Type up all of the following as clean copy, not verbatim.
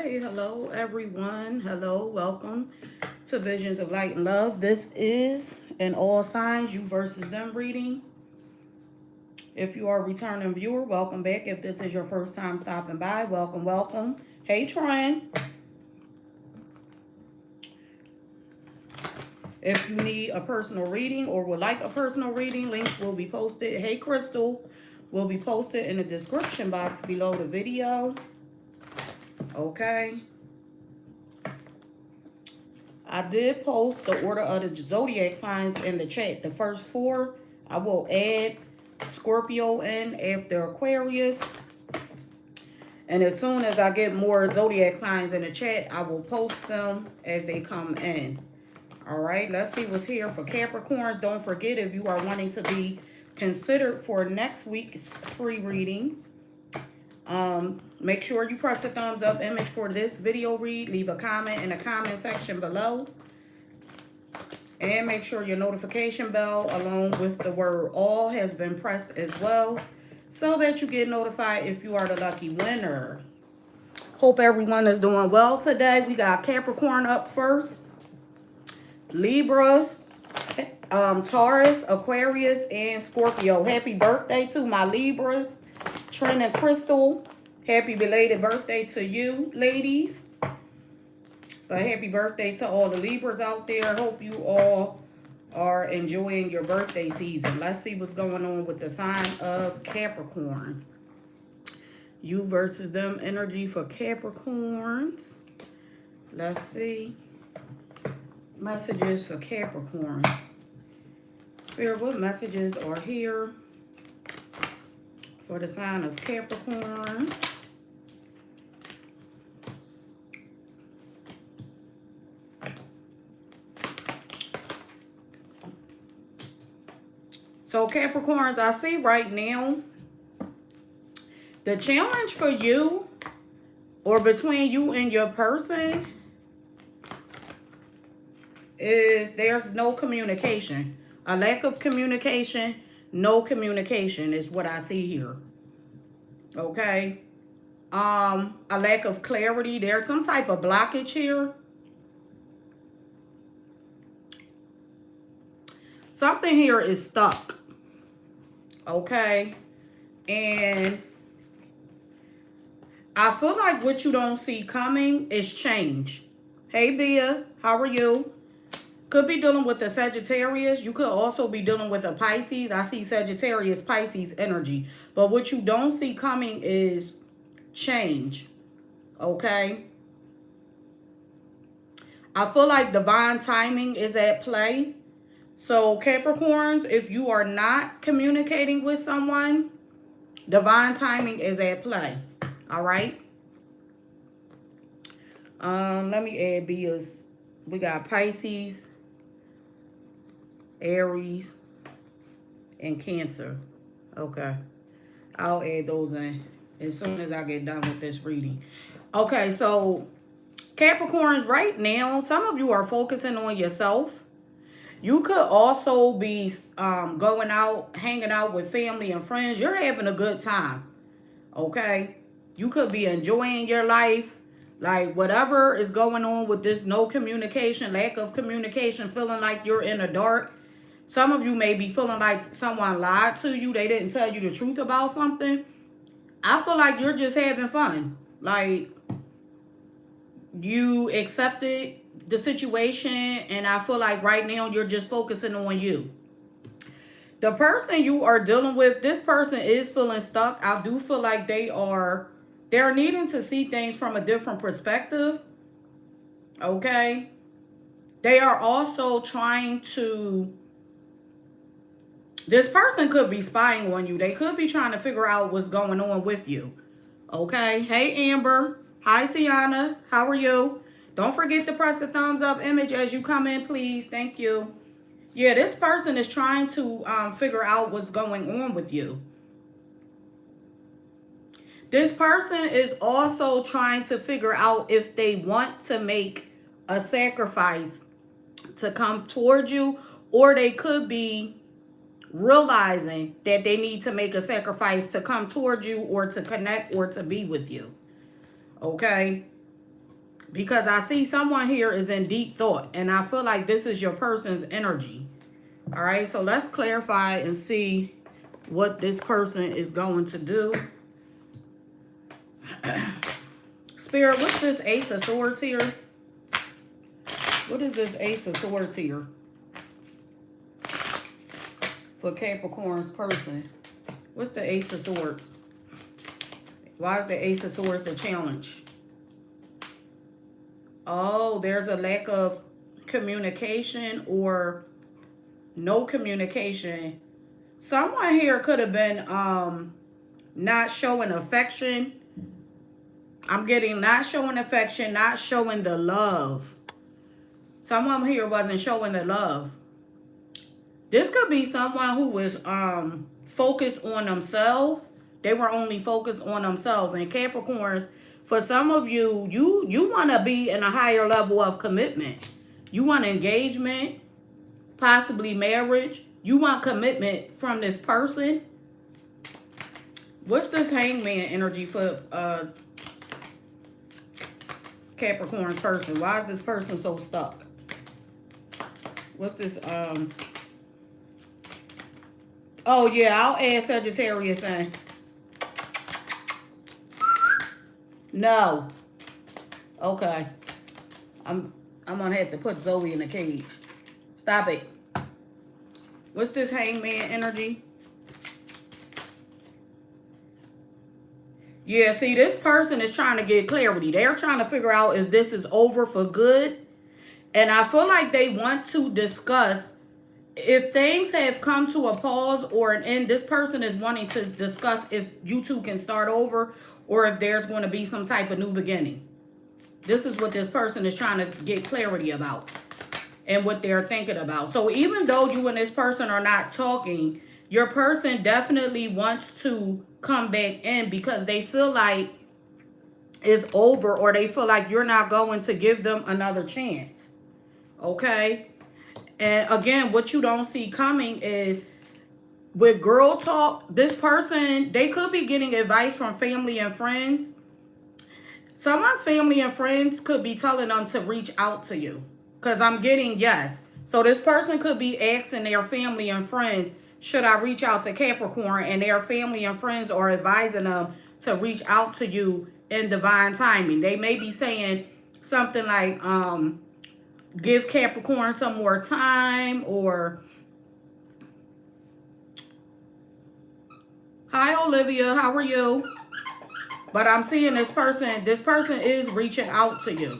Hey, hello everyone. Hello, welcome to Visions of Light and Love. This is an all signs you versus them reading. If you are a returning viewer, welcome back. If this is your first time stopping by, welcome, welcome. Hey, Tron. If you need a personal reading or would like a personal reading, links will be posted. Hey, Crystal will be posted in the description box below the video. Okay. I did post the order of the zodiac signs in the chat. The first four, I will add Scorpio in after Aquarius. And as soon as I get more zodiac signs in the chat, I will post them as they come in. All right, let's see what's here for Capricorns. Don't forget, if you are wanting to be considered for next week's free reading, make sure you press the thumbs up image for this video read. Leave a comment in the comment section below. And make sure your notification bell along with the word all has been pressed as well, so that you get notified if you are the lucky winner. Hope everyone is doing well today. We got Capricorn up first. Libra, Taurus, Aquarius, and Scorpio. Happy birthday to my Libras. Trina and Crystal, happy belated birthday to you, ladies. A happy birthday to all the Libras out there. Hope you all are enjoying your birthday season. Let's see what's going on with the sign of Capricorn. You versus them energy for Capricorns. Let's see. Messages for Capricorns. Spirit, what messages are here for the sign of Capricorns? So Capricorns, I see right now, the challenge for you or between you and your person is there's no communication. A lack of communication, no communication is what I see here. Okay? A lack of clarity. There's some type of blockage here. Something here is stuck. Okay? And I feel like what you don't see coming is change. Hey, Bia, how are you? Could be dealing with the Sagittarius. You could also be dealing with a Pisces. I see Sagittarius, Pisces energy. But what you don't see coming is change. Okay? I feel like divine timing is at play. So Capricorns, if you are not communicating with someone, divine timing is at play. All right? Let me add Bia's. We got Pisces, Aries, and Cancer. Okay. I'll add those in as soon as I get done with this reading. Okay, so Capricorns, right now, some of you are focusing on yourself. You could also be going out, hanging out with family and friends. You're having a good time. Okay? You could be enjoying your life. Like, whatever is going on with this no communication, lack of communication, feeling like you're in the dark. Some of you may be feeling like someone lied to you. They didn't tell you the truth about something. I feel like you're just having fun. Like, you accepted the situation, and I feel like right now you're just focusing on you. The person you are dealing with, this person is feeling stuck. I do feel like they're needing to see things from a different perspective. Okay? They are also trying to, this person could be spying on you. They could be trying to figure out what's going on with you. Okay? Hey, Amber. Hi, Sienna. How are you? Don't forget to press the thumbs up image as you come in, please. Thank you. Yeah, this person is trying to figure out what's going on with you. This person is also trying to figure out if they want to make a sacrifice to come towards you, or they could be realizing that they need to make a sacrifice to come towards you or to connect or to be with you. Okay? Because I see someone here is in deep thought. And I feel like this is your person's energy. All right, so let's clarify and see what this person is going to do. Spirit, what's this Ace of Swords here? What is this Ace of Swords here? For Capricorn's person. What's the Ace of Swords? Why is the Ace of Swords the challenge? Oh, there's a lack of communication or no communication. Someone here could have been not showing affection. I'm getting not showing affection, not showing the love. Someone here wasn't showing the love. This could be someone who was focused on themselves. They were only focused on themselves. And Capricorns, for some of you, you want to be in a higher level of commitment. You want engagement, possibly marriage. You want commitment from this person. What's this Hangman energy for Capricorn person? Why is this person so stuck? What's this? Oh yeah, I'll add Sagittarius in. No. Okay. I'm gonna have to put Zoe in a cage. Stop it. What's this Hangman energy? Yeah, see, this person is trying to get clarity. They're trying to figure out if this is over for good. And I feel like they want to discuss if things have come to a pause or an end. This person is wanting to discuss if you two can start over or if there's going to be some type of new beginning. This is what this person is trying to get clarity about and what they're thinking about. So even though you and this person are not talking, your person definitely wants to come back in because they feel like it's over or they feel like you're not going to give them another chance. Okay? And again, what you don't see coming is with girl talk, this person, they could be getting advice from family and friends. Someone's family and friends could be telling them to reach out to you. Because I'm getting yes. So this person could be asking their family and friends, should I reach out to Capricorn? And their family and friends are advising them to reach out to you in divine timing. They may be saying something like, give Capricorn some more time, or hi Olivia, how are you? But I'm seeing this person is reaching out to you.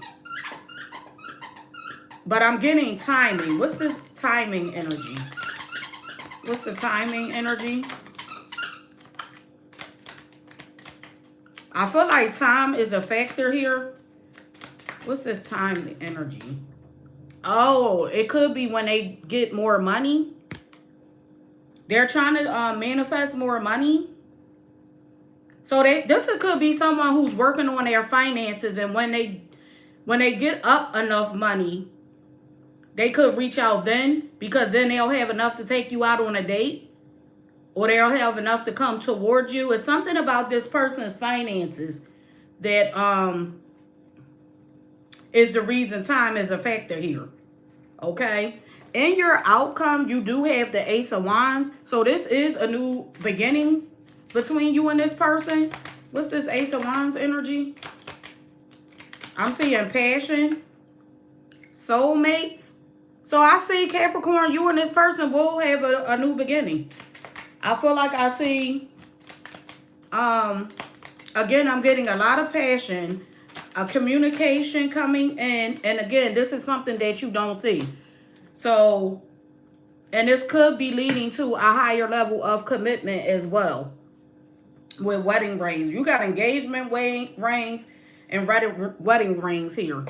But I'm getting timing. What's this timing energy? What's the timing energy? I feel like time is a factor here. What's this time energy? Oh, it could be when they get more money. They're trying to manifest more money. So this could be someone who's working on their finances, and when they get up enough money, they could reach out then, because then they'll have enough to take you out on a date, or they'll have enough to come towards you. It's something about this person's finances that is the reason time is a factor here. Okay? In your outcome, you do have the Ace of Wands. So this is a new beginning between you and this person. What's this Ace of Wands energy? I'm seeing passion, soulmates. So I see Capricorn, you and this person will have a new beginning. I feel like I see, again, I'm getting a lot of passion, a communication coming in. And again, this is something that you don't see. So, and this could be leading to a higher level of commitment as well with wedding rings. You got engagement rings and wedding rings here.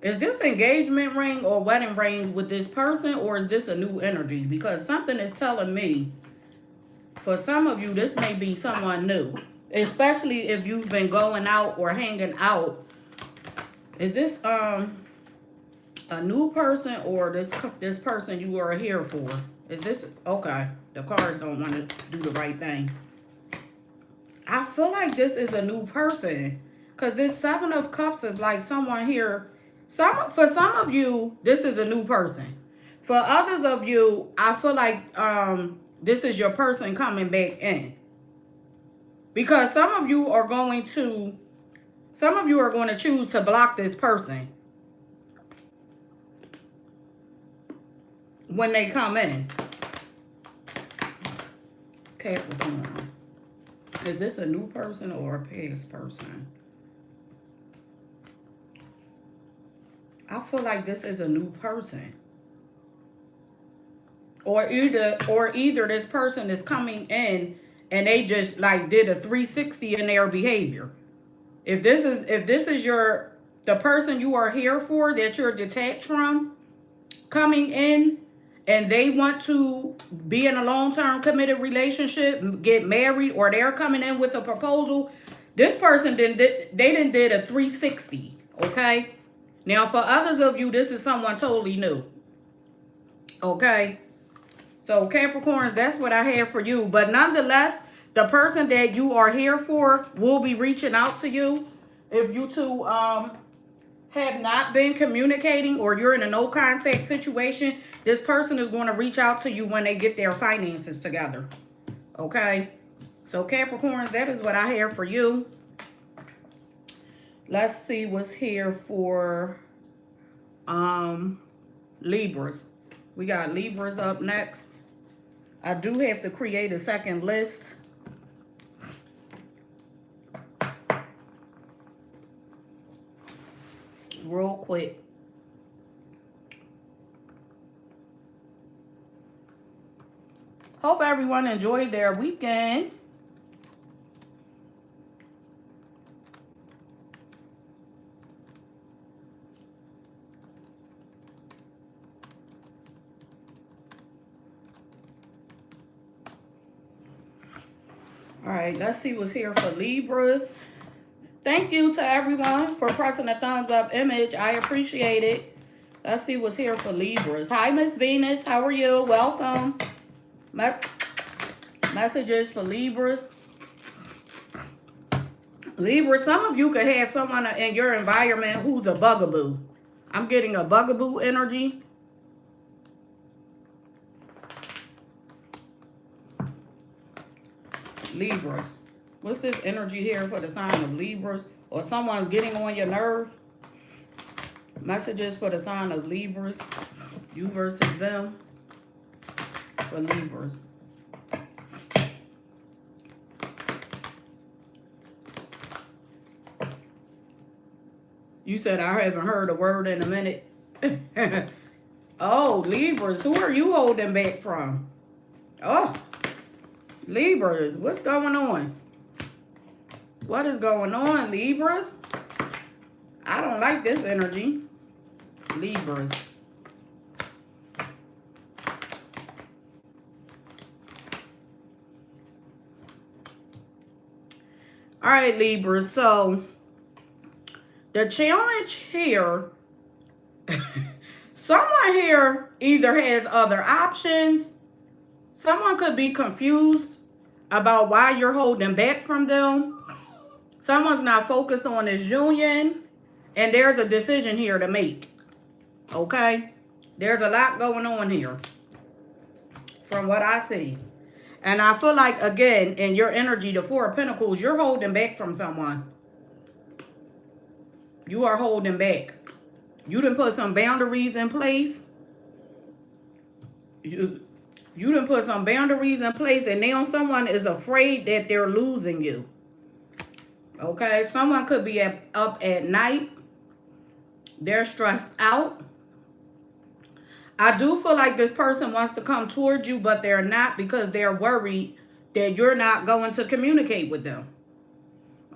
Is this engagement ring or wedding rings with this person, or is this a new energy? Because something is telling me, for some of you, this may be someone new. Especially if you've been going out or hanging out. Is this a new person, or this person you are here for? Is this okay? The cards don't want to do the right thing. I feel like this is a new person. Because this Seven of Cups is like someone here. For some of you, this is a new person. For others of you, I feel like this is your person coming back in. Because some of you are going to choose to block this person when they come in. Capricorn. Is this a new person or a past person? I feel like this is a new person. Or either this person is coming in and they just like did a 360 in their behavior. If this is the person you are here for, that you're detached from, coming in and they want to be in a long-term committed relationship, get married, or they're coming in with a proposal, this person did a 360, okay? Now, for others of you, this is someone totally new, okay? So, Capricorns, that's what I have for you. But nonetheless, the person that you are here for will be reaching out to you. If you two have not been communicating or you're in a no contact situation, this person is going to reach out to you when they get their finances together. Okay? So Capricorns, that is what I have for you. Let's see what's here for Libras. We got Libras up next. I do have to create a second list. Real quick. Hope everyone enjoyed their weekend. All right, let's see what's here for Libras. Thank you to everyone for pressing the thumbs up image. I appreciate it. Let's see what's here for Libras. Hi, Miss Venus. How are you? Welcome. Messages for Libras. Libra, some of you could have someone in your environment who's a bugaboo. I'm getting a bugaboo energy. Libras. What's this energy here for the sign of Libras? Or someone's getting on your nerve? Messages for the sign of Libras. You versus them. For Libras. You said I haven't heard a word in a minute. Oh, Libras. Who are you holding back from? Oh, Libras. What's going on? What is going on, Libras? I don't like this energy. Libras. All right, Libras. So, the challenge here, someone here either has other options. Someone could be confused about why you're holding back from them. Someone's not focused on this union, and there's a decision here to make. Okay? There's a lot going on here from what I see. And I feel like, again, in your energy, the Four of Pentacles, you're holding back from someone. You are holding back. You done put some boundaries in place. You done put some boundaries in place, and now someone is afraid that they're losing you. Okay, someone could be up at night. They're stressed out. I do feel like this person wants to come towards you, but they're not because they're worried that you're not going to communicate with them.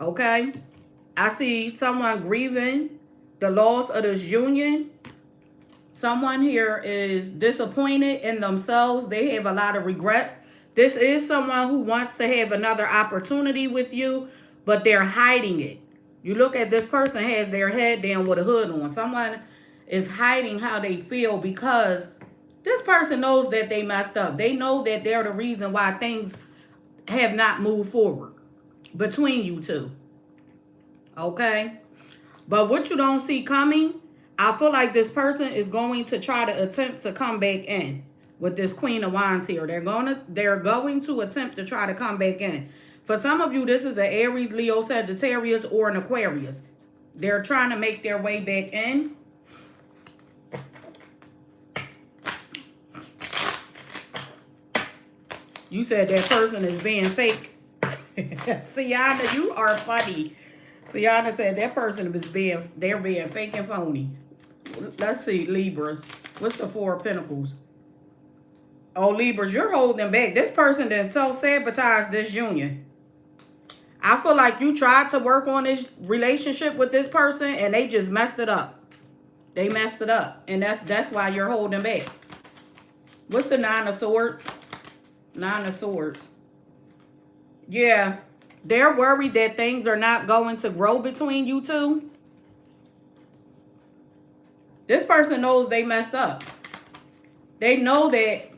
Okay, I see someone grieving the loss of this union. Someone here is disappointed in themselves. They have a lot of regrets. This is someone who wants to have another opportunity with you, but they're hiding it. You look at this person has their head down with a hood on. Someone is hiding how they feel because this person knows that they messed up. They know that they're the reason why things have not moved forward. between you two. Okay? But what you don't see coming, I feel like this person is going to try to attempt to come back in with this Queen of Wands here. They're going to attempt to try to come back in. For some of you, this is an Aries, Leo, Sagittarius, or an Aquarius. They're trying to make their way back in. You said that person is being fake. Sienna, you are funny. Sienna said that person is they're being fake and phony. Let's see, Libras. What's the Four of Pentacles? Oh, Libras, you're holding back. This person that self-sabotaged this union. I feel like you tried to work on this relationship with this person and they just messed it up. They messed it up. And that's why you're holding back. What's the Nine of Swords? Nine of Swords. Yeah. They're worried that things are not going to grow between you two. This person knows they messed up. They know that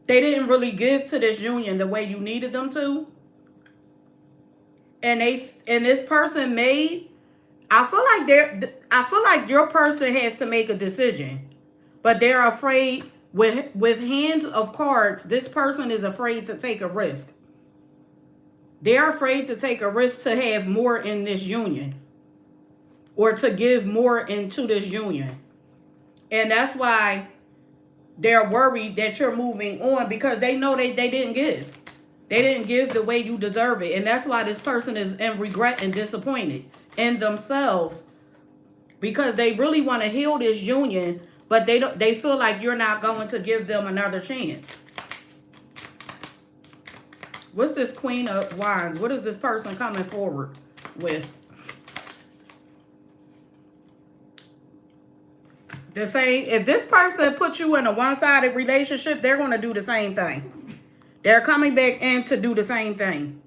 they didn't really give to this union the way you needed them to. And this person made, I feel like your person has to make a decision. But they're afraid with Hand of Cards, this person is afraid to take a risk. They're afraid to take a risk to have more in this union. Or to give more into this union. And that's why they're worried that you're moving on, because they know they didn't give. They didn't give the way you deserve it. And that's why this person is in regret and disappointed in themselves, because they really want to heal this union, but they feel like you're not going to give them another chance. What's this Queen of Wands? What is this person coming forward with? The same. If this person puts you in a one-sided relationship, they're going to do the same thing. They're coming back in to do the same thing.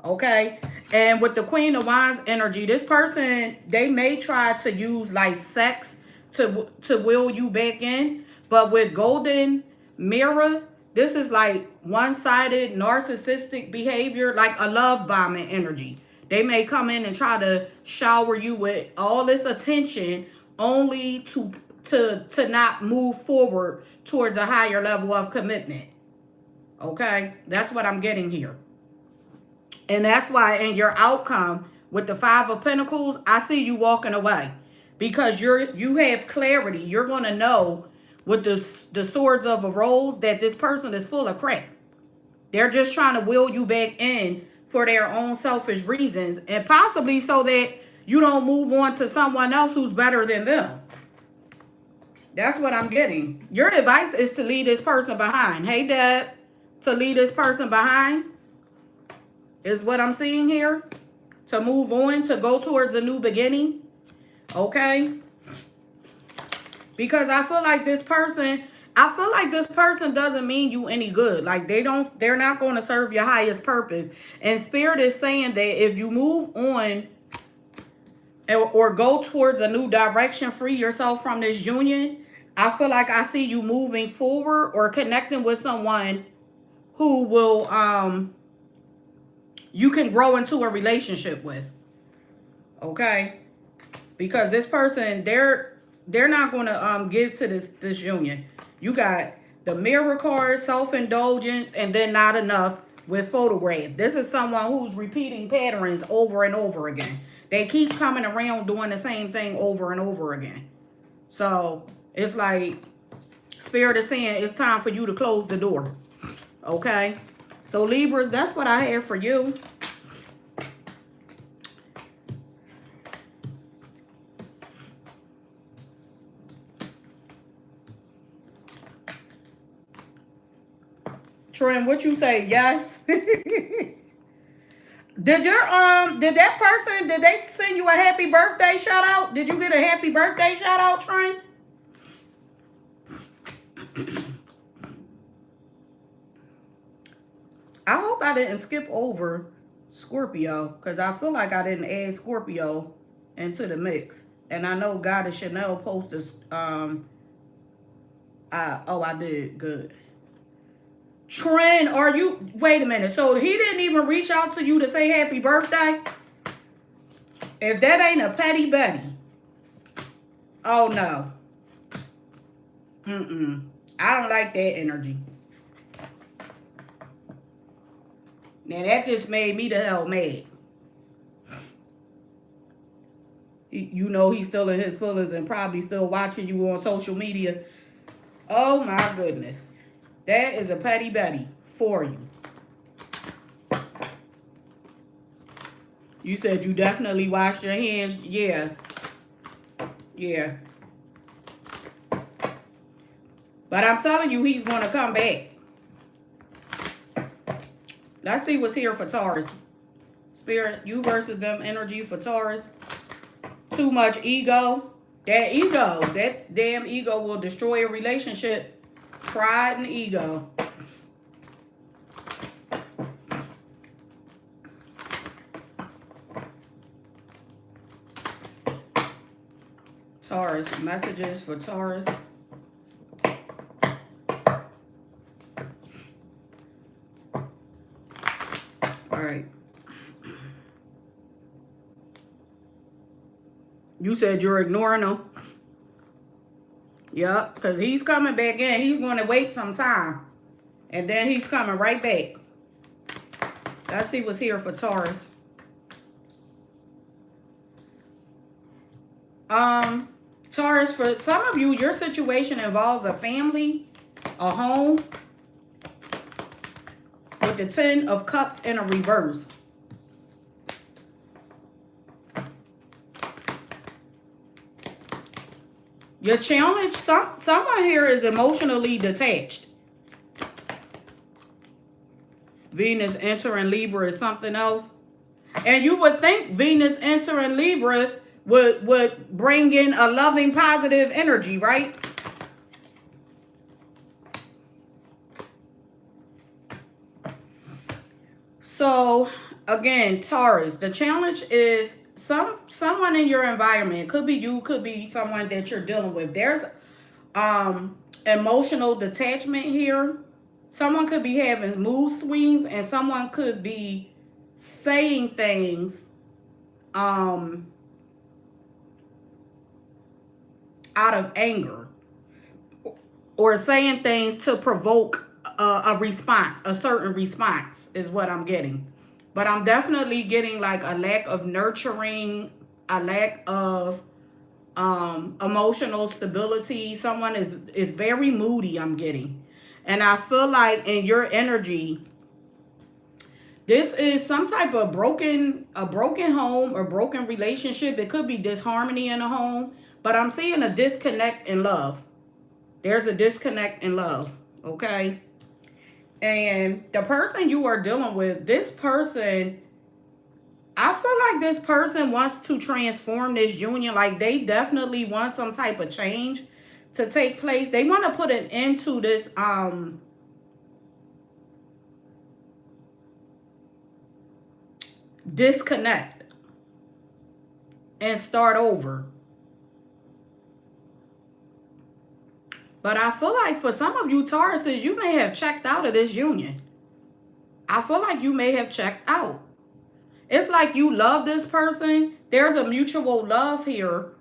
Okay? And with the Queen of Wands energy, this person, they may try to use like sex to will you back in. But with Golden Mirror, this is like one-sided narcissistic behavior, like a love bombing energy. They may come in and try to shower you with all this attention only to not move forward towards a higher level of commitment. Okay? That's what I'm getting here. And that's why in your outcome with the Five of Pentacles, I see you walking away. Because you have clarity. You're going to know with the Swords of a Rose that this person is full of crap. They're just trying to will you back in for their own selfish reasons. And possibly so that you don't move on to someone else who's better than them. That's what I'm getting. Your advice is to leave this person behind. Hey, Dad, to leave this person behind is what I'm seeing here. To move on, to go towards a new beginning. Okay? Because I feel like this person doesn't mean you any good. Like they're not going to serve your highest purpose. And Spirit is saying that if you move on or go towards a new direction, free yourself from this union, I feel like I see you moving forward or connecting with someone who will you can grow into a relationship with. Okay? Because this person, they're not going to give to this union. You got the Mirror card, self-indulgence, and then not enough with photograph. This is someone who's repeating patterns over and over again. They keep coming around doing the same thing over and over again. So it's like Spirit is saying it's time for you to close the door. Okay? So Libras, that's what I have for you. Trent, what you say? Yes. Did they send you a happy birthday shout out? Did you get a happy birthday shout out, Trent? I hope I didn't skip over Scorpio, because I feel like I didn't add Scorpio into the mix. And I know Goddess Chanel posted, I did. Good. Trend, are you, wait a minute. So he didn't even reach out to you to say happy birthday? If that ain't a petty Betty. Oh, no. I don't like that energy. Now, that just made me the hell mad. You know he's still in his feelings and probably still watching you on social media. Oh, my goodness. That is a petty Betty for you. You said you definitely washed your hands. Yeah. Yeah. But I'm telling you, he's going to come back. Let's see what's here for Taurus. Spirit, you versus them energy for Taurus. Too much ego. That ego, that damn ego will destroy a relationship. Pride and ego. Taurus, messages for Taurus. All right. You said you're ignoring him. Yep, because he's coming back in. He's going to wait some time. And then he's coming right back. Let's see what's here for Taurus. Taurus, for some of you, your situation involves a family, a home, with the 10 of Cups in a reverse. Your challenge, someone here is emotionally detached. Venus entering Libra is something else. And you would think Venus entering Libra would bring in a loving, positive energy, right? So, again, Taurus, the challenge is someone in your environment. Could be you, could be someone that you're dealing with. There's emotional detachment here. Someone could be having mood swings, and someone could be saying things out of anger, or saying things to provoke a response, a certain response is what I'm getting. But I'm definitely getting like a lack of nurturing, a lack of emotional stability. Someone is very moody, I'm getting. And I feel like in your energy, this is some type of a broken home or broken relationship. It could be disharmony in a home, but I'm seeing a disconnect in love. There's a disconnect in love, okay? And the person you are dealing with, this person, I feel like this person wants to transform this union. Like they definitely want some type of change to take place. They want to put an end to this disconnect and start over. But I feel like for some of you Tauruses, you may have checked out of this union. I feel like you may have checked out. It's like you love this person. There's a mutual love here.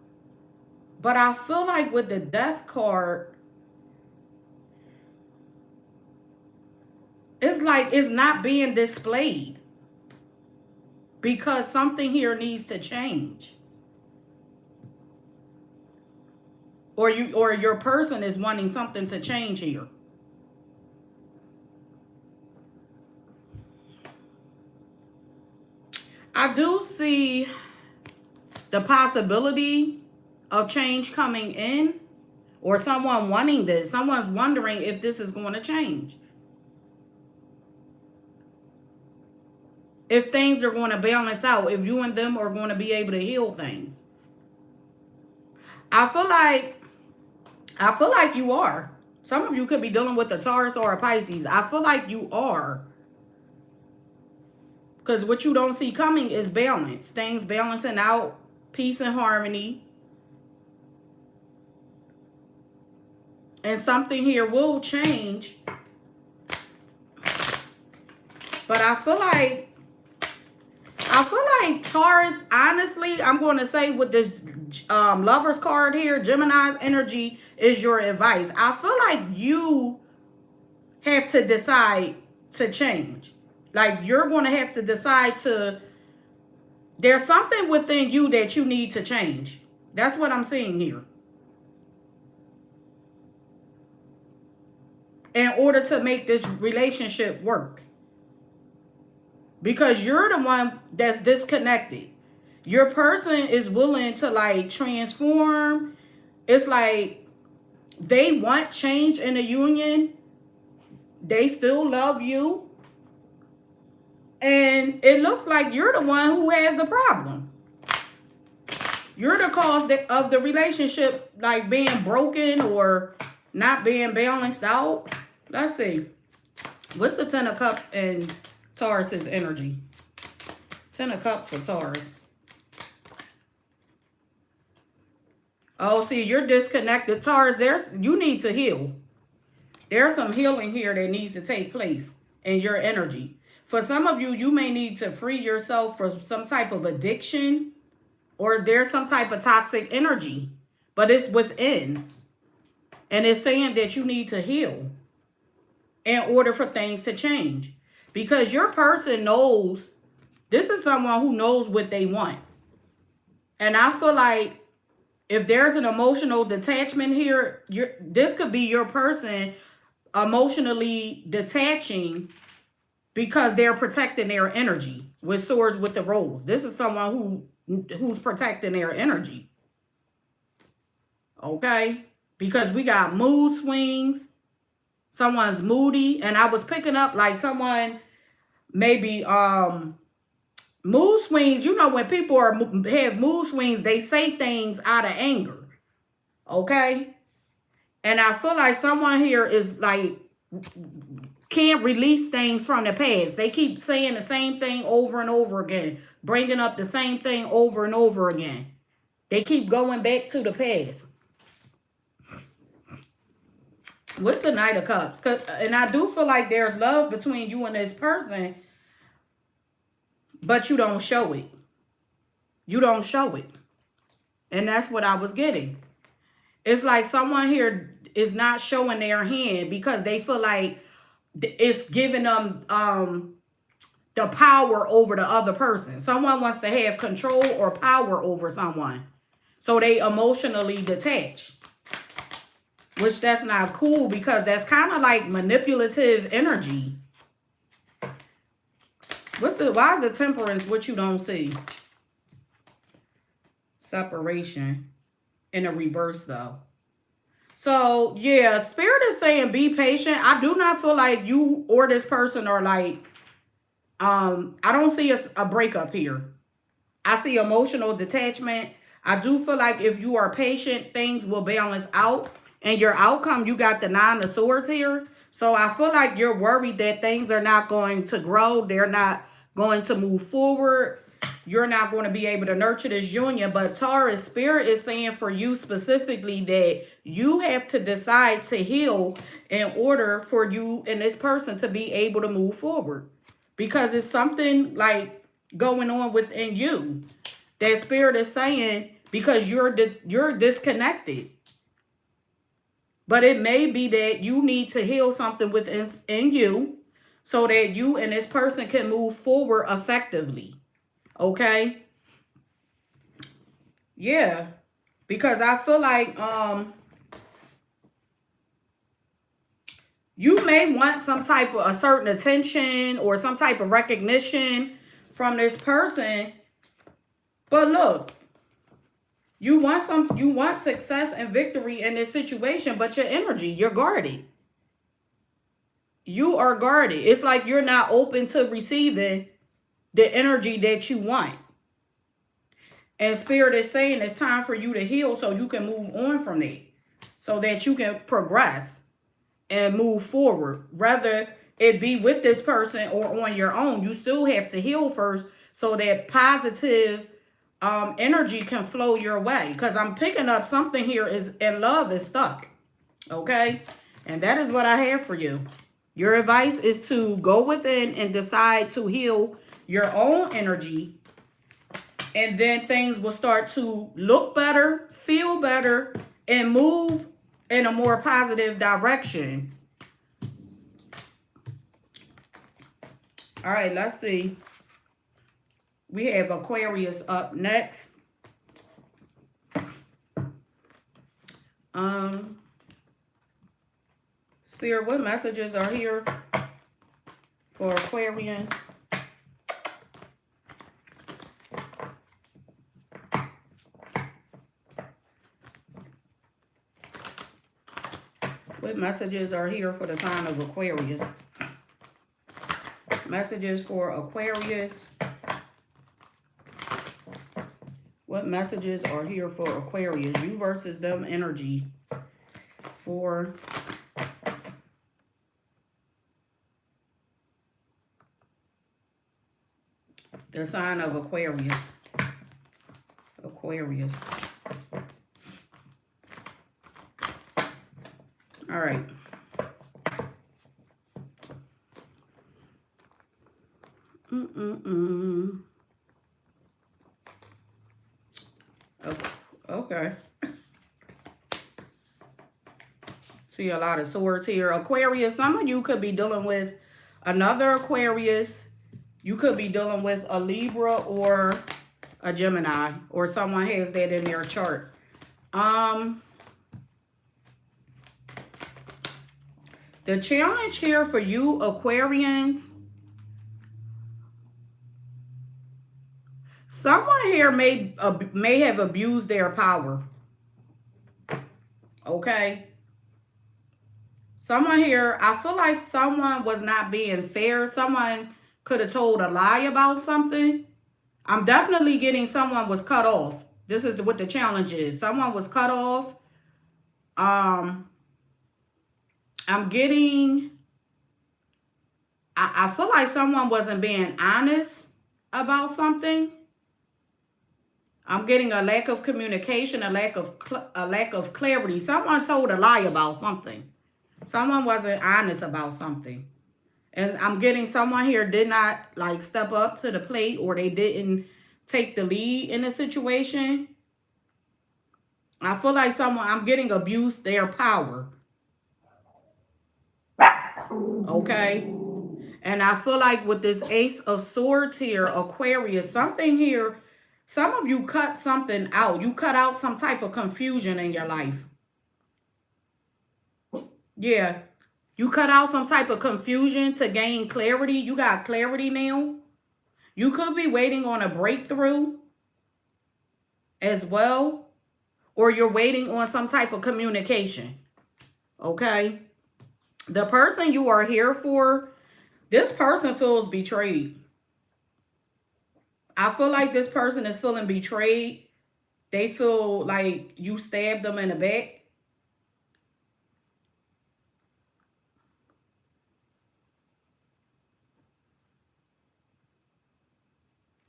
But I feel like with the Death card, it's like it's not being displayed. Because something here needs to change. Or your person is wanting something to change here. I do see the possibility of change coming in, or someone wanting this. Someone's wondering if this is going to change. If things are going to balance out, if you and them are going to be able to heal things. I feel like you are. Some of you could be dealing with a Taurus or a Pisces. I feel like you are. Because what you don't see coming is balance. Things balancing out, peace and harmony. And something here will change But I feel like Taurus, honestly, I'm going to say with this Lover's card here, Gemini's energy is your advice. I feel like you have to decide to change. Like, you're going to have to decide to, there's something within you that you need to change. That's what I'm seeing here. In order to make this relationship work. Because you're the one that's disconnected. Your person is willing to like transform. It's like they want change in a union. They still love you. And it looks like you're the one who has the problem. You're the cause of the relationship like being broken or not being balanced out. Let's see. What's the Ten of Cups and Taurus's energy? Ten of Cups for Taurus. Oh, see, you're disconnected. Taurus, you need to heal. There's some healing here that needs to take place in your energy. For some of you, you may need to free yourself from some type of addiction, or there's some type of toxic energy, but it's within. And it's saying that you need to heal in order for things to change. Because your person knows, this is someone who knows what they want. And I feel like if there's an emotional detachment here, this could be your person emotionally detaching because they're protecting their energy with Swords with the Rose. This is someone who's protecting their energy. Okay? Because we got mood swings. Someone's moody. And I was picking up like someone maybe mood swings. You know, when people have mood swings, they say things out of anger. Okay? And I feel like someone here is like can't release things from the past. They keep saying the same thing over and over again. Bringing up the same thing over and over again. They keep going back to the past. What's the Knight of Cups? And I do feel like there's love between you and this person, but you don't show it. You don't show it. And that's what I was getting. It's like someone here is not showing their hand because they feel like it's giving them the power over the other person. Someone wants to have control or power over someone. So they emotionally detach. Which that's not cool because that's kind of like manipulative energy. Why is the Temperance what you don't see? Separation in a reverse though. So yeah, Spirit is saying be patient. I do not feel like you or this person are like, I don't see a breakup here. I see emotional detachment. I do feel like if you are patient, things will balance out. And your outcome, you got the Nine of Swords here. So I feel like you're worried that things are not going to grow. They're not going to move forward. You're not going to be able to nurture this union. But Taurus, Spirit is saying for you specifically that you have to decide to heal in order for you and this person to be able to move forward. Because it's something like going on within you that Spirit is saying because you're disconnected. But it may be that you need to heal something within you so that you and this person can move forward effectively. Okay? Yeah. Because I feel like you may want some type of a certain attention or some type of recognition from this person. But look, you want success and victory in this situation, but your energy, you're guarded. You are guarded. It's like you're not open to receiving the energy that you want. And Spirit is saying it's time for you to heal so you can move on from it. So that you can progress and move forward. Whether it be with this person or on your own, you still have to heal first so that positive energy can flow your way. Because I'm picking up something here is in love is stuck. Okay? And that is what I have for you. Your advice is to go within and decide to heal your own energy. And then things will start to look better, feel better, and move in a more positive direction. All right, let's see. We have Aquarius up next. Spirit, what messages are here for Aquarians? What messages are here for the sign of Aquarius? Messages for Aquarius. What messages are here for Aquarius? You versus them energy for the sign of Aquarius. Aquarius. All right. Okay. See a lot of swords here. Aquarius, some of you could be dealing with another Aquarius. You could be dealing with a Libra or a Gemini, or someone has that in their chart. The challenge here for you Aquarians, someone here may have abused their power. Okay. Someone here, I feel like someone was not being fair. Someone could have told a lie about something. I'm definitely getting someone was cut off. This is what the challenge is. Someone was cut off. I'm getting, I feel like someone wasn't being honest about something. I'm getting a lack of communication, a lack of clarity. Someone told a lie about something. Someone wasn't honest about something. And I'm getting someone here did not like step up to the plate, or they didn't take the lead in the situation. I feel like I'm getting abused their power. Okay. And I feel like with this Ace of Swords here, Aquarius, something here, some of you cut something out. You cut out some type of confusion in your life. Yeah. You cut out some type of confusion to gain clarity. You got clarity now. You could be waiting on a breakthrough as well. Or you're waiting on some type of communication. Okay. The person you are here for, this person feels betrayed. I feel like this person is feeling betrayed. They feel like you stabbed them in the back.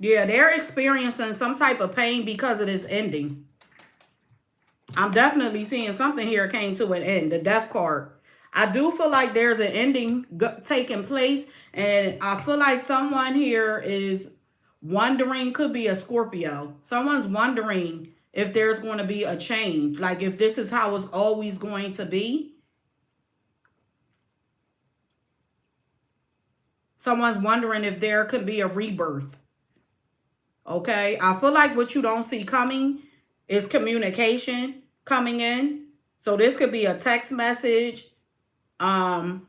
Yeah, they're experiencing some type of pain because of this ending. I'm definitely seeing something here came to an end. The Death card. I do feel like there's an ending taking place. And I feel like someone here is wondering, could be a Scorpio. Someone's wondering if there's going to be a change. Like if this is how it's always going to be. Someone's wondering if there could be a rebirth. Okay. I feel like what you don't see coming is communication coming in. So this could be a text message, a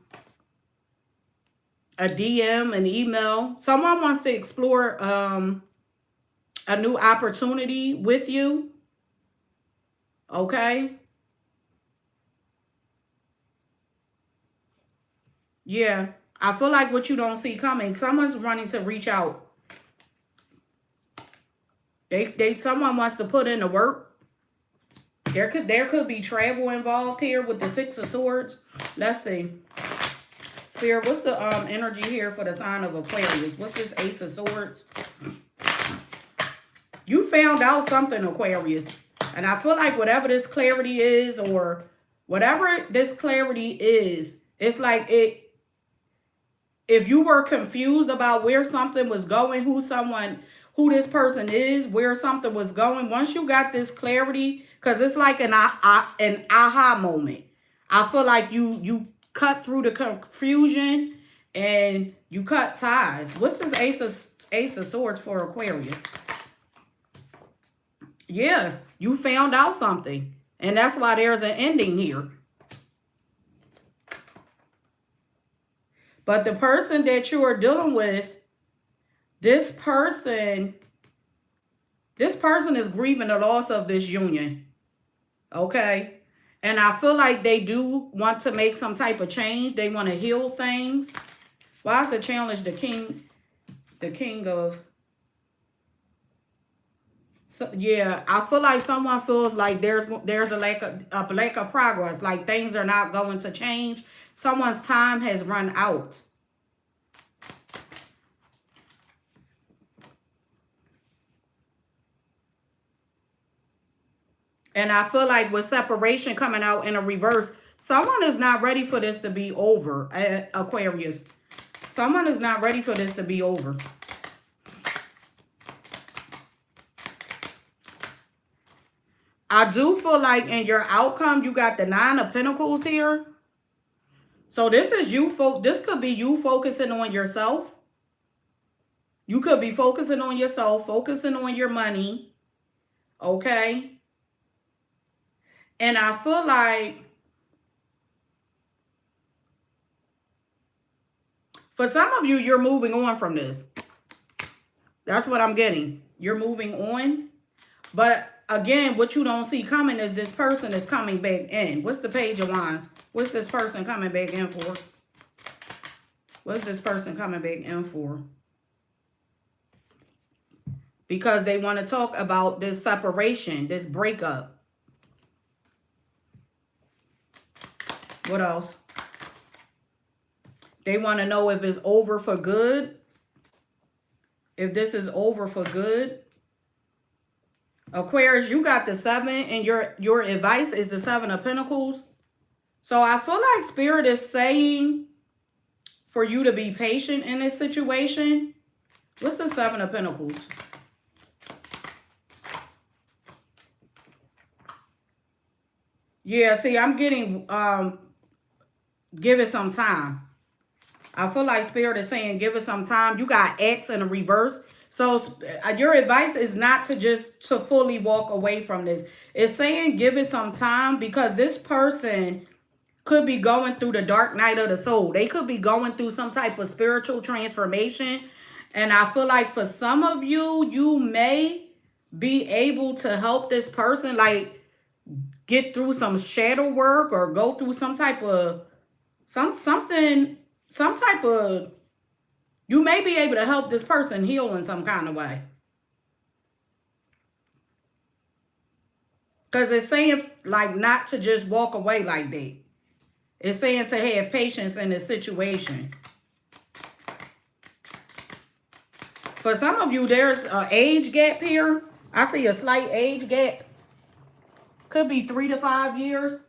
DM, an email. Someone wants to explore a new opportunity with you. Okay. Yeah. I feel like what you don't see coming, someone's running to reach out. Someone wants to put in the work. There could be travel involved here with the Six of Swords. Let's see. Spirit, what's the energy here for the sign of Aquarius? What's this Ace of Swords? You found out something, Aquarius. And I feel like whatever this clarity is, or whatever this clarity is, it's like if you were confused about where something was going, who this person is, where something was going, once you got this clarity, because it's like an aha moment. I feel like you cut through the confusion and you cut ties. What's this Ace of Swords for Aquarius? Yeah, you found out something. And that's why there's an ending here. But the person that you are dealing with, this person is grieving the loss of this union. Okay? And I feel like they do want to make some type of change. They want to heal things. Why is the challenge the king of... So, yeah, I feel like someone feels like there's a lack of progress. Like things are not going to change. Someone's time has run out. And I feel like with separation coming out in a reverse, someone is not ready for this to be over, Aquarius. Someone is not ready for this to be over. I do feel like in your outcome, you got the 9 of Pentacles here. So this is you. This could be you focusing on yourself. You could be focusing on yourself, focusing on your money. Okay. And I feel like for some of you, you're moving on from this. That's what I'm getting. You're moving on. But again, what you don't see coming is this person is coming back in. What's the Page of Wands? What's this person coming back in for? What's this person coming back in for? Because they want to talk about this separation, this breakup. What else? They want to know if it's over for good. If this is over for good. Aquarius, you got the 7 and your advice is the 7 of Pentacles. So I feel like Spirit is saying for you to be patient in this situation. What's the 7 of Pentacles? Yeah, see, I'm getting, give it some time. I feel like Spirit is saying, give it some time. You got X in a reverse. So your advice is not to fully walk away from this. It's saying, give it some time because this person could be going through the dark night of the soul. They could be going through some type of spiritual transformation. And I feel like for some of you, you may be able to help this person, like, get through some shadow work or go through some type of you may be able to help this person heal in some kind of way. Because it's saying like not to just walk away like that. It's saying to have patience in this situation. For some of you, there's an age gap here. I see a slight age gap. Could be 3 to 5 years.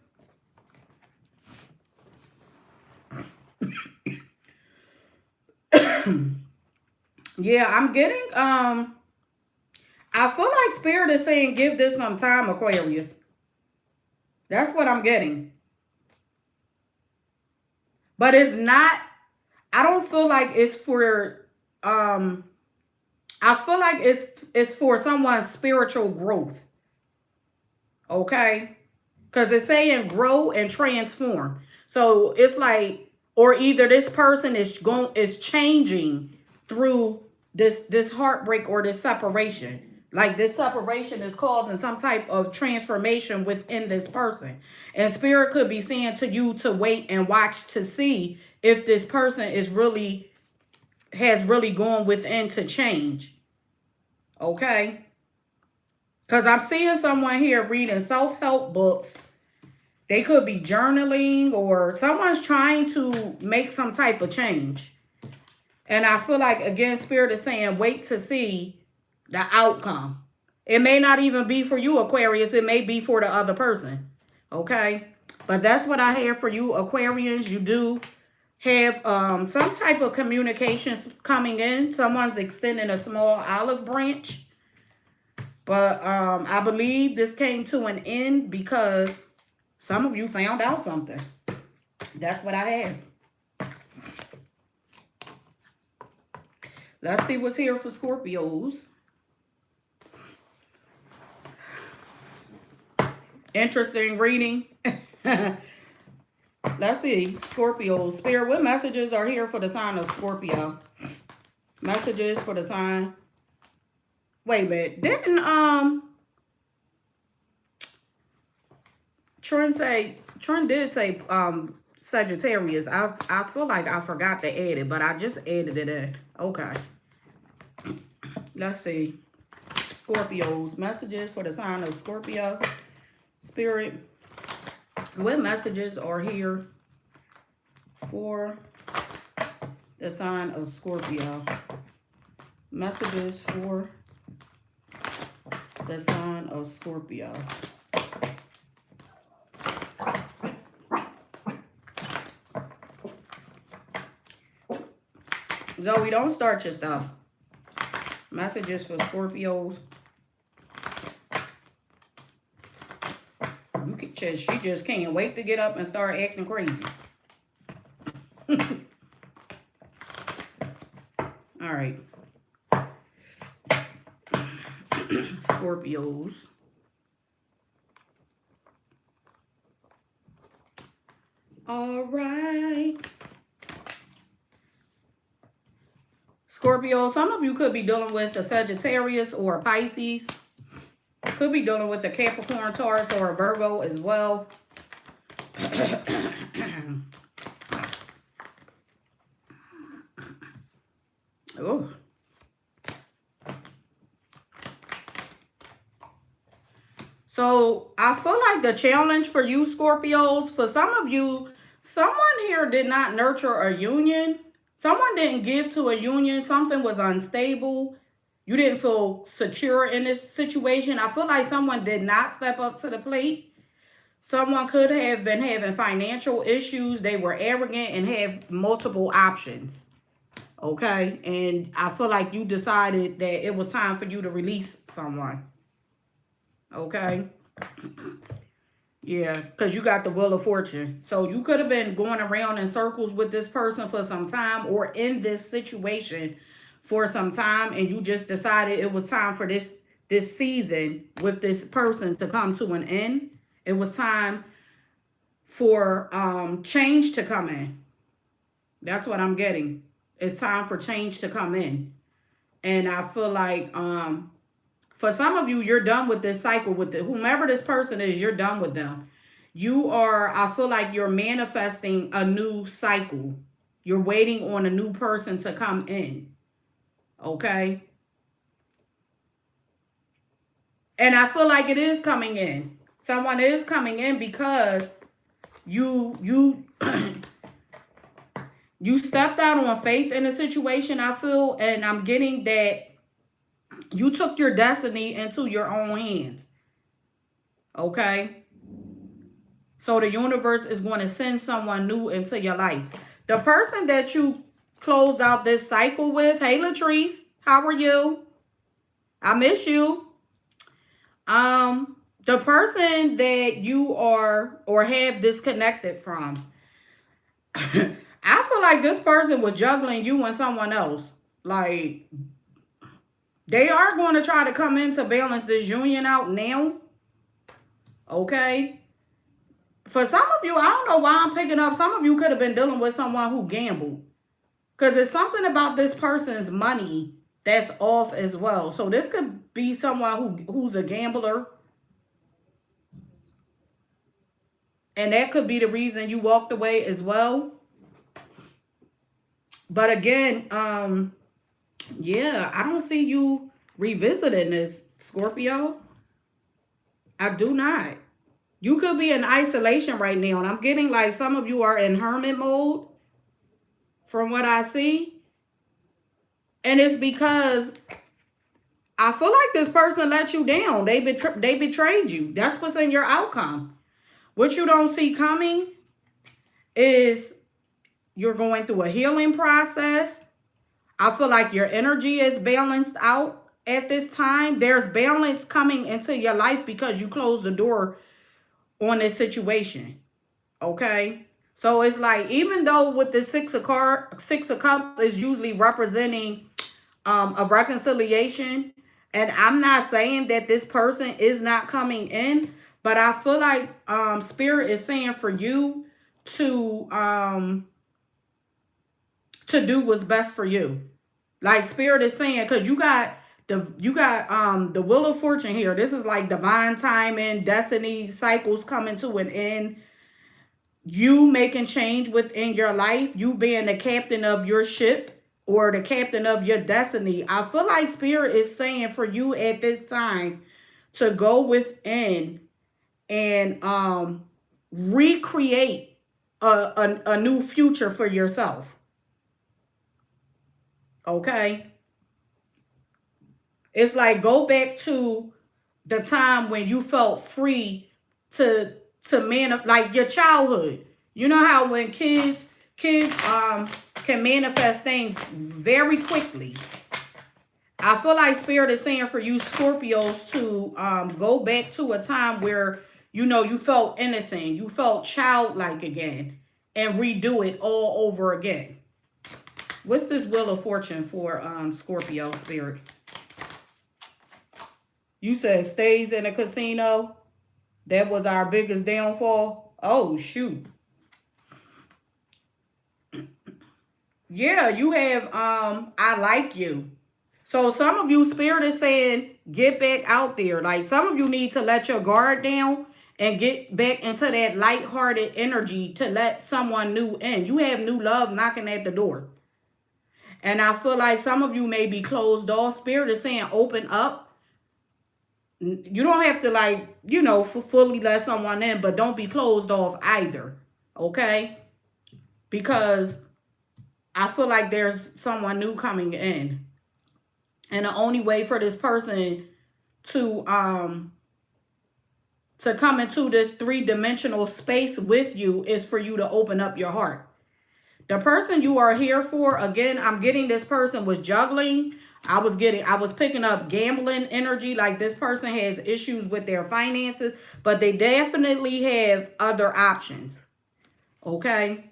Yeah, I'm getting, I feel like Spirit is saying give this some time, Aquarius. That's what I'm getting. But it's not, I don't feel like it's for, I feel like it's for someone's spiritual growth. Okay? Because it's saying grow and transform. So it's like, or either this person is changing through this heartbreak or this separation. Like this separation is causing some type of transformation within this person. And Spirit could be saying to you to wait and watch to see if this person has really gone within to change. Okay? Because I'm seeing someone here reading self-help books. They could be journaling or someone's trying to make some type of change. And I feel like, again, Spirit is saying, wait to see the outcome. It may not even be for you, Aquarius. It may be for the other person. Okay? But that's what I have for you, Aquarians. You do have some type of communications coming in. Someone's extending a small olive branch. But I believe this came to an end because some of you found out something. That's what I have. Let's see what's here for Scorpios. Interesting reading. Let's see. Scorpios. Spirit, what messages are here for the sign of Scorpio? Messages for the sign. Wait a minute. Didn't Trent did say Sagittarius. I feel like I forgot to add it, but I just added it in. Okay. Let's see. Scorpios. Messages for the sign of Scorpio. Spirit, what messages are here for the sign of Scorpio? Messages for the sign of Scorpio. Zoe, don't start your stuff. Messages for Scorpios. She just can't wait to get up and start acting crazy. All right. Scorpios. All right. Scorpio, some of you could be dealing with a Sagittarius or a Pisces. Could be dealing with a Capricorn, Taurus, or a Virgo as well. Oh. So I feel like the challenge for you Scorpios, for some of you, someone here did not nurture a union. Someone didn't give to a union. Something was unstable. You didn't feel secure in this situation. I feel like someone did not step up to the plate. Someone could have been having financial issues. They were arrogant and have multiple options. Okay? And I feel like you decided that it was time for you to release someone. Okay? Yeah, because you got the Wheel of Fortune. So you could have been going around in circles with this person for some time, or in this situation for some time, and you just decided it was time for this season with this person to come to an end. It was time for change to come in. That's what I'm getting. It's time for change to come in. And I feel like for some of you, you're done with this cycle with whomever this person is, you're done with them. You are, I feel like you're manifesting a new cycle. You're waiting on a new person to come in. Okay? And I feel like it is coming in. Someone is coming in because you you stepped out on faith in a situation, I feel, and I'm getting that you took your destiny into your own hands. Okay? So the universe is going to send someone new into your life. The person that you closed out this cycle with, hey Latrice, how are you? I miss you. The person that you are or have disconnected from, I feel like this person was juggling you and someone else. Like, they are going to try to come in to balance this union out now. Okay? For some of you, I don't know why I'm picking up. Some of you could have been dealing with someone who gambled. Because there's something about this person's money that's off as well. So this could be someone who's a gambler. And that could be the reason you walked away as well. But again, yeah, I don't see you revisiting this, Scorpio. I do not. You could be in isolation right now. And I'm getting like some of you are in hermit mode from what I see. And it's because I feel like this person let you down. They betrayed you. That's what's in your outcome. What you don't see coming is you're going through a healing process. I feel like your energy is balanced out at this time. There's balance coming into your life because you closed the door on this situation. Okay? So it's like, even though with the Six of Cups is usually representing a reconciliation, and I'm not saying that this person is not coming in, but I feel like Spirit is saying for you to do what's best for you. Like Spirit is saying, because you got the Wheel of Fortune here. This is like divine timing, destiny, cycles coming to an end. You making change within your life, you being the captain of your ship or the captain of your destiny. I feel like Spirit is saying for you at this time to go within and recreate a new future for yourself. Okay? It's like, go back to the time when you felt free to like your childhood. You know how when kids can manifest things very quickly. I feel like Spirit is saying for you Scorpios to go back to a time where, you know, you felt innocent, you felt childlike again, and redo it all over again. What's this Wheel of Fortune for Scorpio, Spirit? You said stays in a casino. That was our biggest downfall. Oh, shoot. Yeah, you have I like you. So some of you, Spirit is saying, get back out there. Like some of you need to let your guard down and get back into that lighthearted energy to let someone new in. You have new love knocking at the door. And I feel like some of you may be closed off. Spirit is saying, open up. You don't have to, like, you know, fully let someone in, but don't be closed off either. Okay? Because I feel like there's someone new coming in. And the only way for this person to come into this three-dimensional space with you is for you to open up your heart. The person you are here for, again, I'm getting this person was juggling. I was picking up gambling energy. Like this person has issues with their finances, but they definitely have other options. Okay?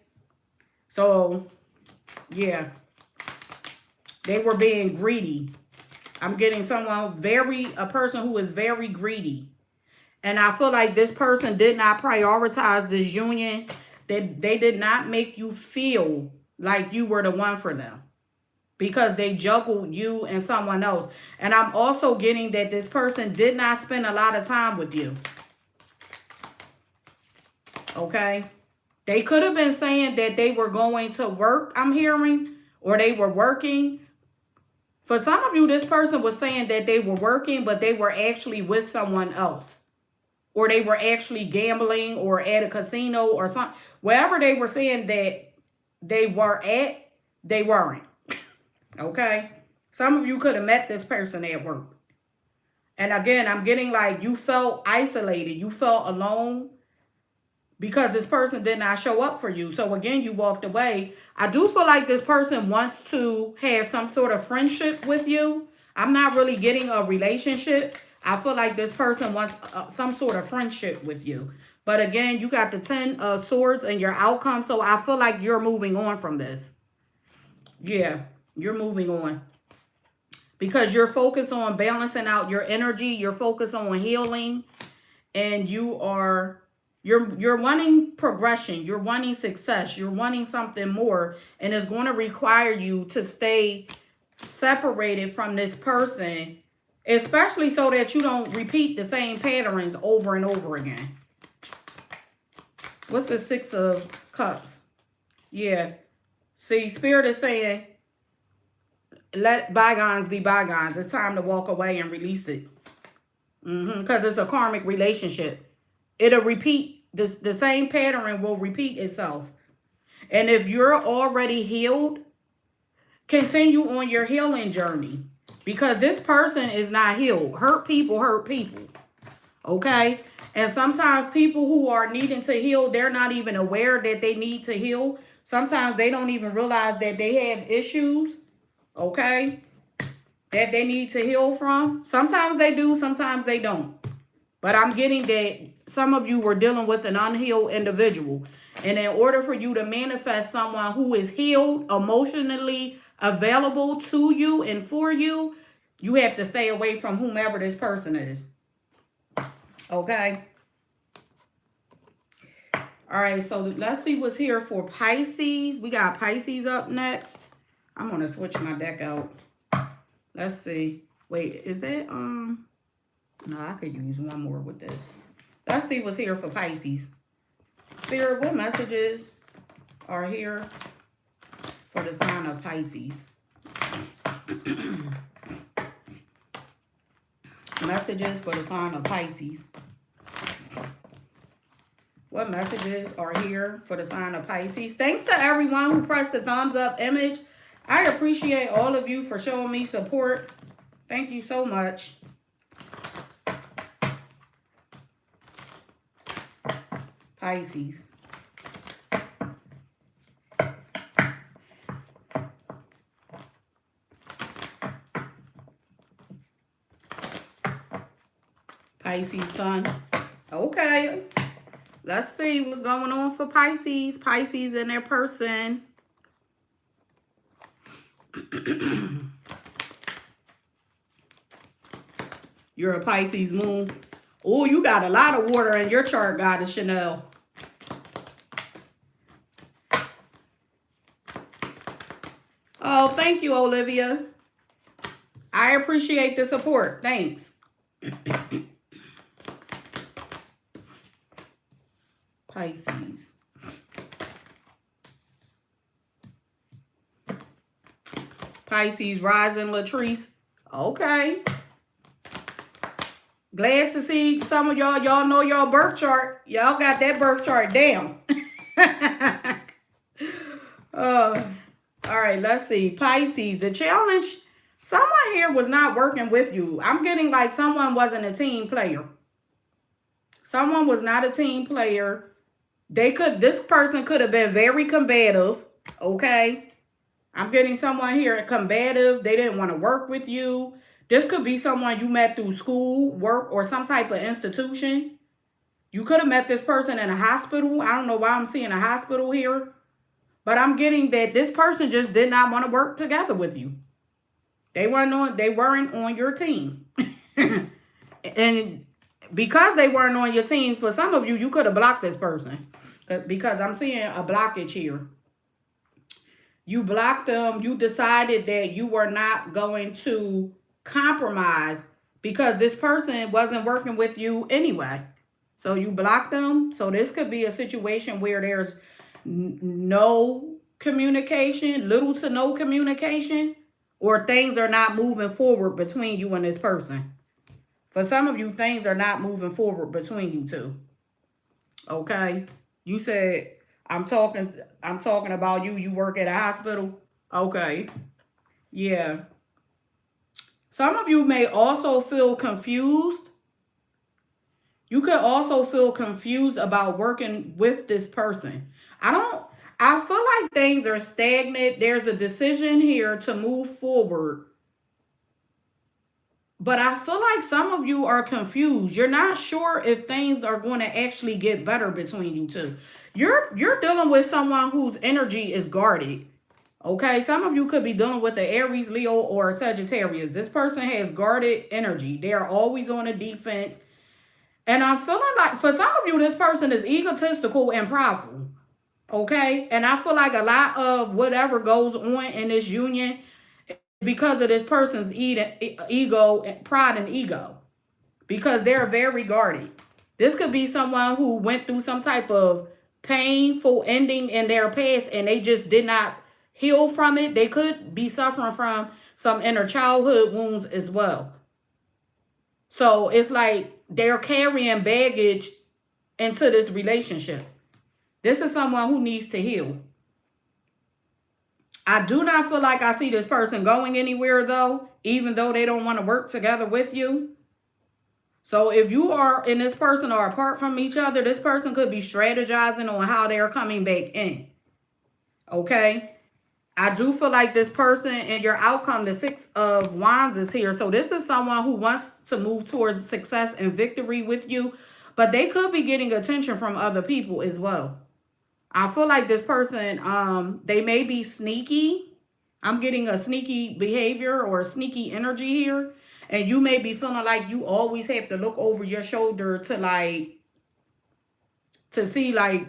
So, yeah. They were being greedy. I'm getting a person who is very greedy. And I feel like this person did not prioritize this union. They did not make you feel like you were the one for them. Because they juggled you and someone else. And I'm also getting that this person did not spend a lot of time with you. Okay? They could have been saying that they were going to work, I'm hearing, or they were working. For some of you, this person was saying that they were working, but they were actually with someone else. Or they were actually gambling or at a casino or something. Wherever they were saying that they were at, they weren't. Okay? Some of you could have met this person at work. And again, I'm getting like you felt isolated. You felt alone because this person did not show up for you. So again, you walked away. I do feel like this person wants to have some sort of friendship with you. I'm not really getting a relationship. I feel like this person wants some sort of friendship with you. But again, you got the 10 of Swords and your outcome. So I feel like you're moving on from this. Yeah, you're moving on. Because you're focused on balancing out your energy. You're focused on healing. And you're wanting progression. You're wanting success. You're wanting something more. And it's going to require you to stay separated from this person. Especially so that you don't repeat the same patterns over and over again. What's the Six of Cups? Yeah. See, Spirit is saying, let bygones be bygones. It's time to walk away and release it. Because it's a karmic relationship. It'll repeat. The same pattern will repeat itself. And if you're already healed, continue on your healing journey. Because this person is not healed. Hurt people hurt people. Okay? And sometimes people who are needing to heal, they're not even aware that they need to heal. Sometimes they don't even realize that they have issues, okay, that they need to heal from. Sometimes they do, sometimes they don't. But I'm getting that some of you were dealing with an unhealed individual. And in order for you to manifest someone who is healed, emotionally available to you and for you, you have to stay away from whomever this person is. Okay? All right, so let's see what's here for Pisces. We got Pisces up next. I'm going to switch my deck out. Let's see. Wait, is that, no, I could use one more with this. Let's see what's here for Pisces. Spirit, what messages are here for the sign of Pisces? Messages for the sign of Pisces. What messages are here for the sign of Pisces? Thanks to everyone who pressed the thumbs up image. I appreciate all of you for showing me support. Thank you so much. Pisces. Pisces sun. Okay. Let's see what's going on for Pisces. Pisces and their person. You're a Pisces moon. Oh, you got a lot of water in your chart, Goddess Chanel. Oh, thank you, Olivia. I appreciate the support. Thanks. Pisces. Pisces rising Latrice. Okay. Glad to see some of y'all. Y'all know your birth chart. Y'all got that birth chart down. All right, let's see. Pisces, the challenge. Someone here was not working with you. I'm getting like someone wasn't a team player. Someone was not a team player. This person could have been very combative. Okay. I'm getting someone here combative. They didn't want to work with you. This could be someone you met through school, work, or some type of institution. You could have met this person in a hospital. I don't know why I'm seeing a hospital here. But I'm getting that this person just did not want to work together with you. They weren't on your team. And because they weren't on your team, for some of you, you could have blocked this person. Because I'm seeing a blockage here. You blocked them. You decided that you were not going to compromise because this person wasn't working with you anyway. So you blocked them. So this could be a situation where there's no communication, little to no communication, or things are not moving forward between you and this person. For some of you, things are not moving forward between you two. Okay? You said, I'm talking about you. You work at a hospital. Okay. Yeah. Some of you may also feel confused. You could also feel confused about working with this person. I feel like things are stagnant. There's a decision here to move forward. But I feel like some of you are confused. You're not sure if things are going to actually get better between you two. You're dealing with someone whose energy is guarded. Okay, some of you could be dealing with an Aries, Leo, or a Sagittarius. This person has guarded energy. They're always on the defense. And I'm feeling like for some of you, this person is egotistical and prideful. Okay, and I feel like a lot of whatever goes on in this union is because of this person's ego, pride and ego. Because they're very guarded. This could be someone who went through some type of painful ending in their past and they just did not heal from it. They could be suffering from some inner childhood wounds as well. So it's like they're carrying baggage into this relationship. This is someone who needs to heal. I do not feel like I see this person going anywhere though, even though they don't want to work together with you. So if you are and this person are apart from each other, this person could be strategizing on how they're coming back in. Okay. I do feel like this person and your outcome, the Six of Wands is here. So this is someone who wants to move towards success and victory with you, but they could be getting attention from other people as well. I feel like this person, they may be sneaky. I'm getting a sneaky behavior or a sneaky energy here. And you may be feeling like you always have to look over your shoulder to like, to see like,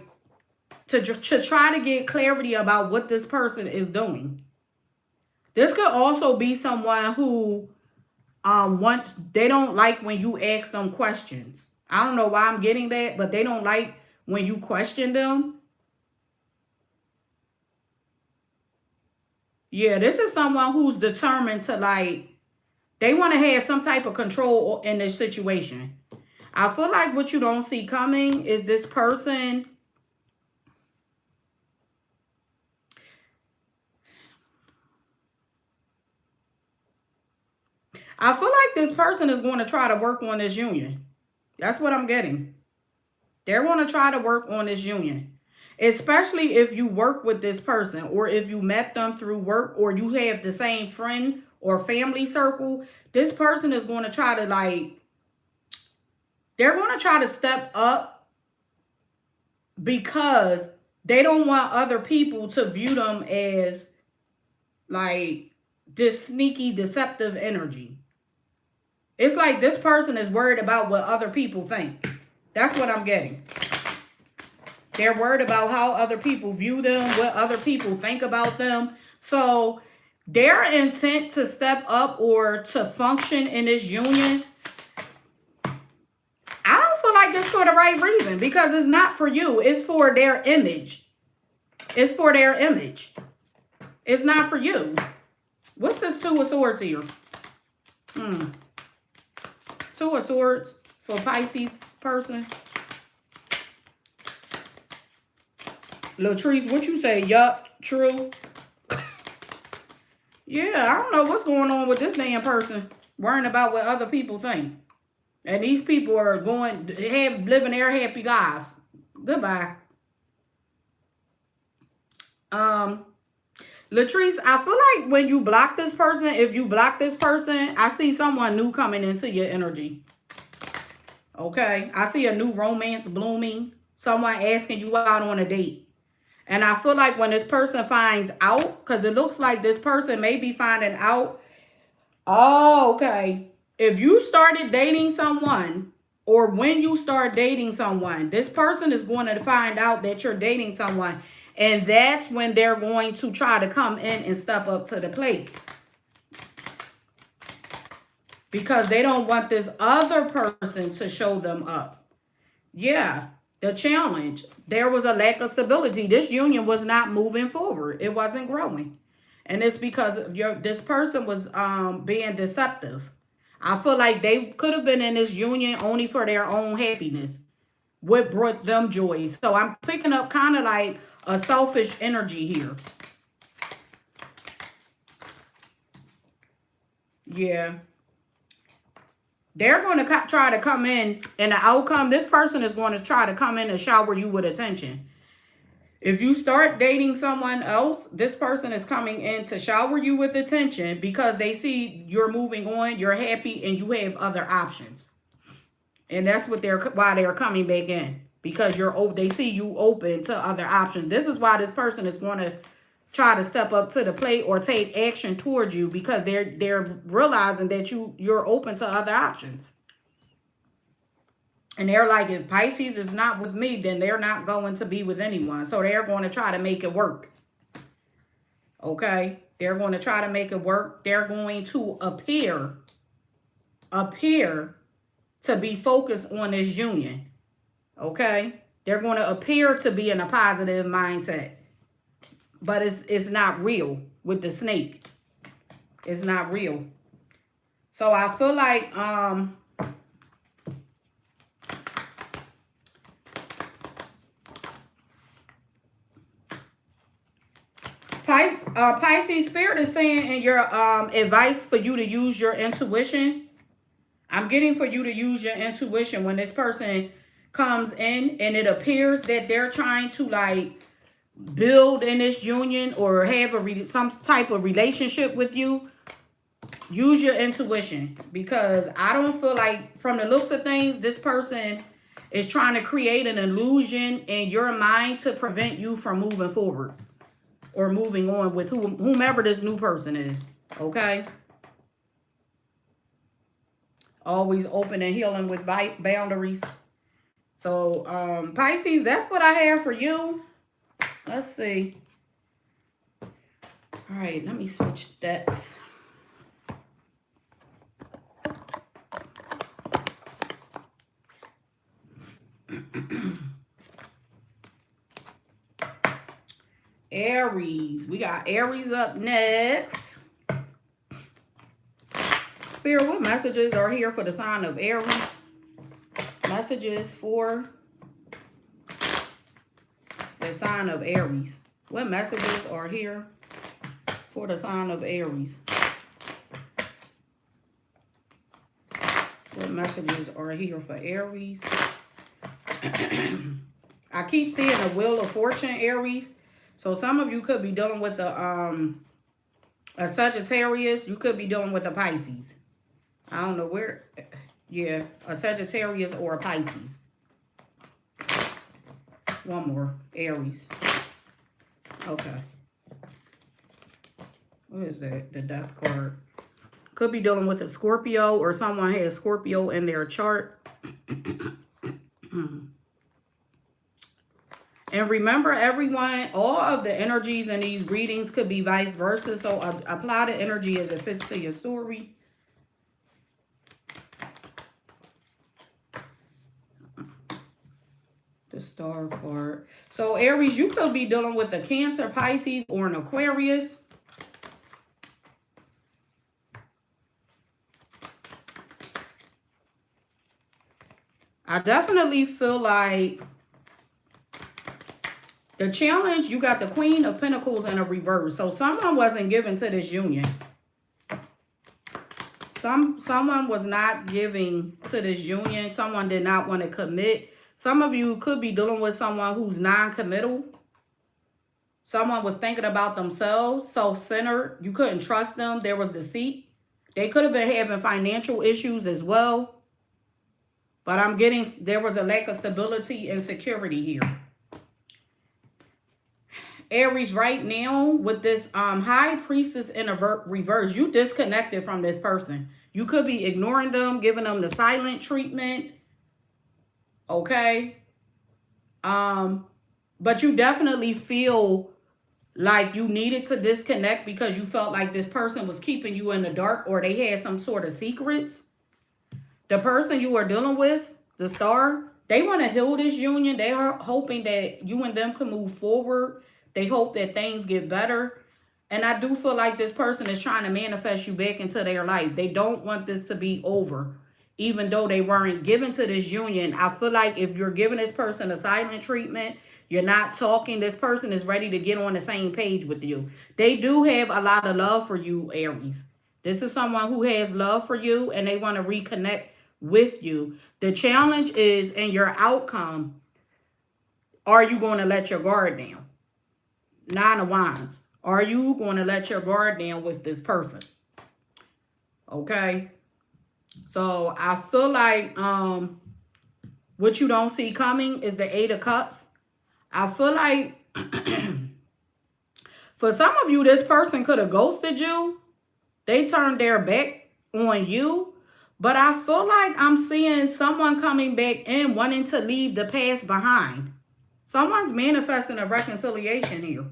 to try to get clarity about what this person is doing. This could also be someone who they don't like when you ask them questions. I don't know why I'm getting that, but they don't like when you question them. Yeah, this is someone who's determined to like, they want to have some type of control in this situation. I feel like what you don't see coming is this person. I feel like this person is going to try to work on this union. That's what I'm getting. They're going to try to work on this union. Especially if you work with this person or if you met them through work or you have the same friend or family circle. This person is going to try to like, they're going to try to step up because they don't want other people to view them as like this sneaky, deceptive energy. It's like this person is worried about what other people think. That's what I'm getting. They're worried about how other people view them, what other people think about them. So their intent to step up or to function in this union, I don't feel like it's for the right reason because it's not for you. It's for their image. It's for their image. It's not for you. What's this Two of Swords here? Two of Swords for Pisces person. Latrice, what you say? Yup, true. Yeah, I don't know what's going on with this damn person. Worrying about what other people think. And these people are living their happy lives. Goodbye. Latrice, I feel like when you block this person, if you block this person, I see someone new coming into your energy. Okay? I see a new romance blooming. Someone asking you out on a date. And I feel like when this person finds out, because it looks like this person may be finding out. Oh, okay. If you started dating someone, or when you start dating someone, this person is going to find out that you're dating someone. And that's when they're going to try to come in and step up to the plate. Because they don't want this other person to show them up. Yeah, the challenge. There was a lack of stability. This union was not moving forward. It wasn't growing. And it's because this person was being deceptive. I feel like they could have been in this union only for their own happiness. What brought them joy. So I'm picking up kind of like a selfish energy here. Yeah. They're going to try to come in, and the outcome, this person is going to try to come in and shower you with attention. If you start dating someone else, this person is coming in to shower you with attention because they see you're moving on, you're happy, and you have other options. And that's what why they're coming back in. Because they see you open to other options. This is why this person is going to try to step up to the plate or take action towards you because they're realizing that you're open to other options. And they're like, if Pisces is not with me, then they're not going to be with anyone. So they're going to try to make it work. Okay? They're going to try to make it work. They're going to appear to be focused on this union. Okay? They're going to appear to be in a positive mindset. But it's not real with the snake. It's not real. So I feel like Pisces Spirit is saying in your advice for you to use your intuition. I'm getting for you to use your intuition when this person comes in and it appears that they're trying to like build in this union or have some type of relationship with you, use your intuition, because I don't feel like, from the looks of things, this person is trying to create an illusion in your mind to prevent you from moving forward or moving on with whomever this new person is. Okay? Always open and healing with boundaries. So, Pisces, that's what I have for you. Let's see. All right, let me switch decks. Aries. We got Aries up next. Spirit, what messages are here for the sign of Aries? Messages for the sign of Aries. What messages are here for the sign of Aries? What messages are here for Aries? I keep seeing a Wheel of Fortune, Aries. So some of you could be dealing with a Sagittarius. You could be dealing with a Pisces. I don't know where. Yeah, a Sagittarius or a Pisces. One more, Aries. Okay. What is that? The Death card. Could be dealing with a Scorpio, or someone has Scorpio in their chart. And remember, everyone, all of the energies in these readings could be vice versa. So apply the energy as it fits to your story. The Star card. So Aries, you could be dealing with a Cancer, Pisces, or an Aquarius. I definitely feel like the challenge, you got the Queen of Pentacles in a reverse. So someone wasn't given to this union. Someone was not giving to this union. Someone did not want to commit. Some of you could be dealing with someone who's non-committal. Someone was thinking about themselves, self-centered. You couldn't trust them. There was deceit. They could have been having financial issues as well. But I'm getting, there was a lack of stability and security here. Aries, right now, with this High Priestess in a reverse, you disconnected from this person. You could be ignoring them, giving them the silent treatment. Okay? But you definitely feel like you needed to disconnect because you felt like this person was keeping you in the dark, or they had some sort of secrets. The person you are dealing with, the Star, they want to heal this union. They are hoping that you and them can move forward. They hope that things get better. And I do feel like this person is trying to manifest you back into their life. They don't want this to be over. Even though they weren't given to this union, I feel like if you're giving this person a silent treatment, you're not talking, this person is ready to get on the same page with you. They do have a lot of love for you, Aries. This is someone who has love for you and they want to reconnect with you. The challenge is in your outcome. Are you going to let your guard down? Nine of Wands. Are you going to let your guard down with this person? Okay. So I feel like what you don't see coming is the Eight of Cups. I feel like for some of you, this person could have ghosted you. They turned their back on you. But I feel like I'm seeing someone coming back in wanting to leave the past behind. Someone's manifesting a reconciliation here.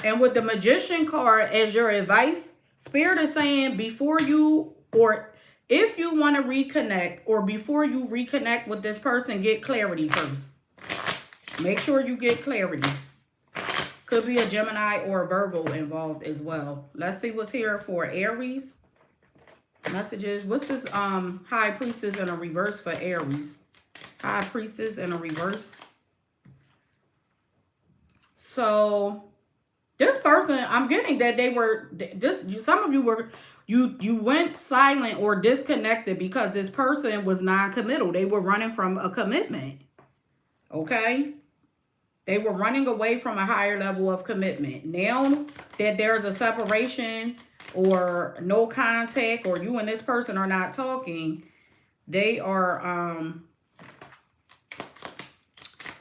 And with the Magician card as your advice, Spirit is saying before you, or if you want to reconnect, or before you reconnect with this person, get clarity first. Make sure you get clarity. Could be a Gemini or a Virgo involved as well. Let's see what's here for Aries. Messages. What's this High Priestess in a reverse for Aries? High Priestess in a reverse. So this person, I'm getting that they were some of you were you went silent or disconnected because this person was non-committal. They were running from a commitment. Okay? They were running away from a higher level of commitment. Now that there's a separation or no contact, or you and this person are not talking, they are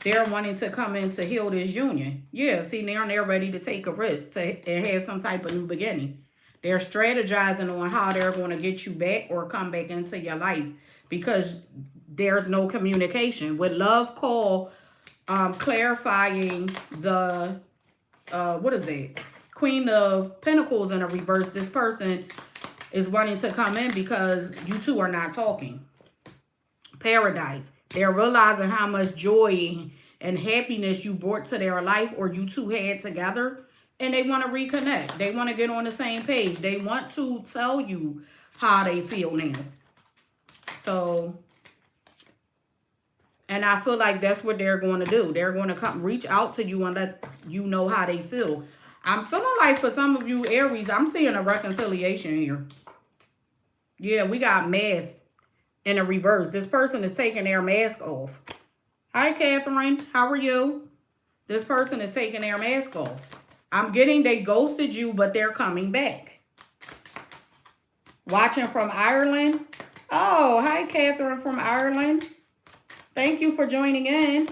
they're wanting to come in to heal this union. Yeah, see, now they're ready to take a risk and have some type of new beginning. They're strategizing on how they're going to get you back or come back into your life because there's no communication. With love call, clarifying the, what is it? Queen of Pentacles in a reverse. This person is wanting to come in because you two are not talking. Paradise. They're realizing how much joy and happiness you brought to their life or you two had together. And they want to reconnect. They want to get on the same page. They want to tell you how they feel now. So, and I feel like that's what they're going to do. They're going to come reach out to you and let you know how they feel. I'm feeling like for some of you Aries, I'm seeing a reconciliation here. Yeah, we got masks in a reverse. This person is taking their mask off. Hi, Catherine. How are you? This person is taking their mask off. I'm getting they ghosted you, but they're coming back. Watching from Ireland. Oh, hi, Catherine from Ireland. Thank you for joining in.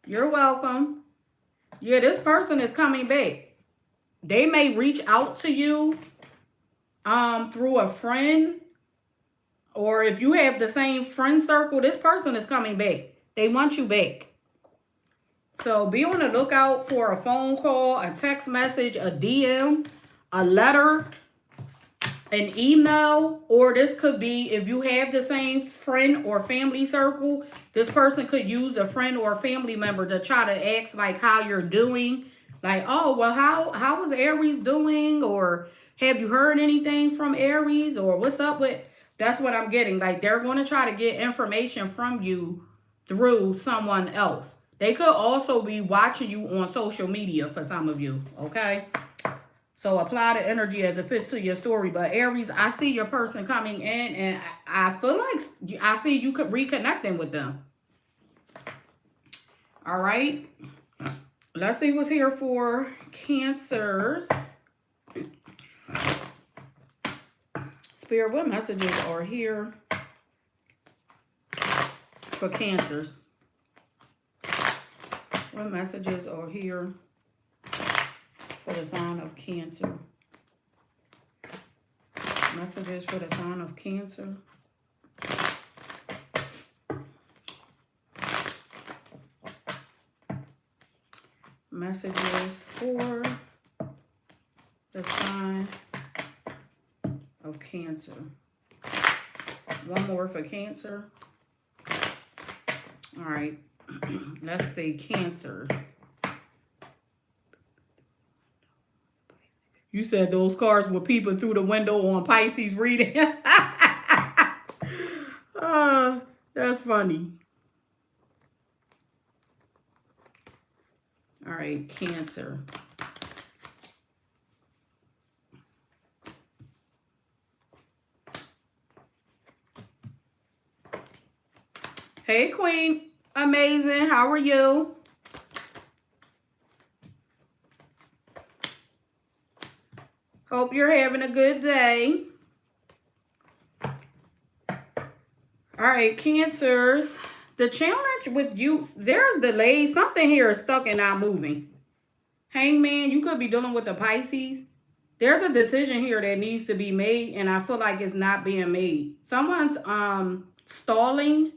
You're welcome. Yeah, this person is coming back. They may reach out to you through a friend, or if you have the same friend circle, this person is coming back. They want you back. So be on the lookout for a phone call, a text message, a DM, a letter, an email, or this could be if you have the same friend or family circle, this person could use a friend or a family member to try to ask like how you're doing. Like, oh, well, how is Aries doing? Or have you heard anything from Aries? Or what's up with, that's what I'm getting. Like they're going to try to get information from you through someone else. They could also be watching you on social media for some of you, okay? So apply the energy as it fits to your story. But Aries, I see your person coming in and I feel like I see you could reconnecting with them. All right. Let's see what's here for Cancers. Spirit, what messages are here for Cancers? What messages are here for the sign of Cancer? Messages for the sign of Cancer. Messages for the sign of Cancer. One more for Cancer. All right. Let's see, Cancer. You said those cards were peeping through the window on Pisces reading. That's funny. All right, Cancer. Hey, Queen. Amazing. How are you? Hope you're having a good day. All right, Cancers. The challenge with you, there's delays. Something here is stuck and not moving. Hangman, you could be dealing with a Pisces. There's a decision here that needs to be made, and I feel like it's not being made. Someone's stalling.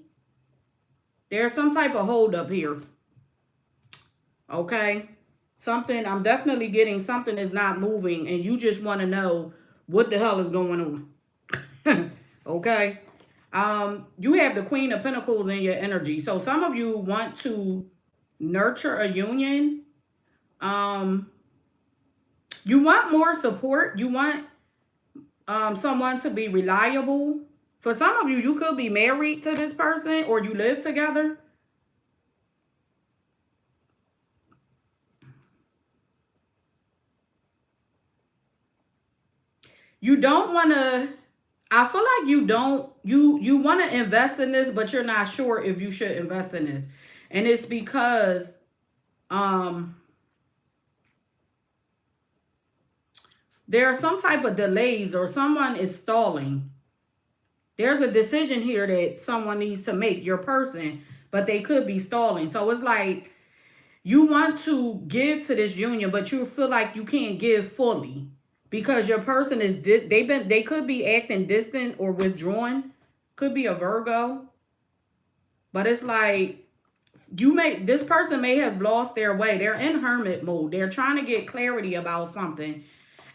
There's some type of holdup here. Okay? Something, I'm definitely getting something is not moving, and you just want to know what the hell is going on. Okay? You have the Queen of Pentacles in your energy. So some of you want to nurture a union. You want more support. You want someone to be reliable. For some of you, you could be married to this person or you live together. You don't want to I feel like you want to invest in this, but you're not sure if you should invest in this. And it's because um there are some type of delays or someone is stalling. There's a decision here that someone needs to make, your person, but they could be stalling. So it's like you want to give to this union, but you feel like you can't give fully because your person is they could be acting distant or withdrawn. Could be a Virgo, but it's like this person may have lost their way. They're in hermit mode. They're trying to get clarity about something.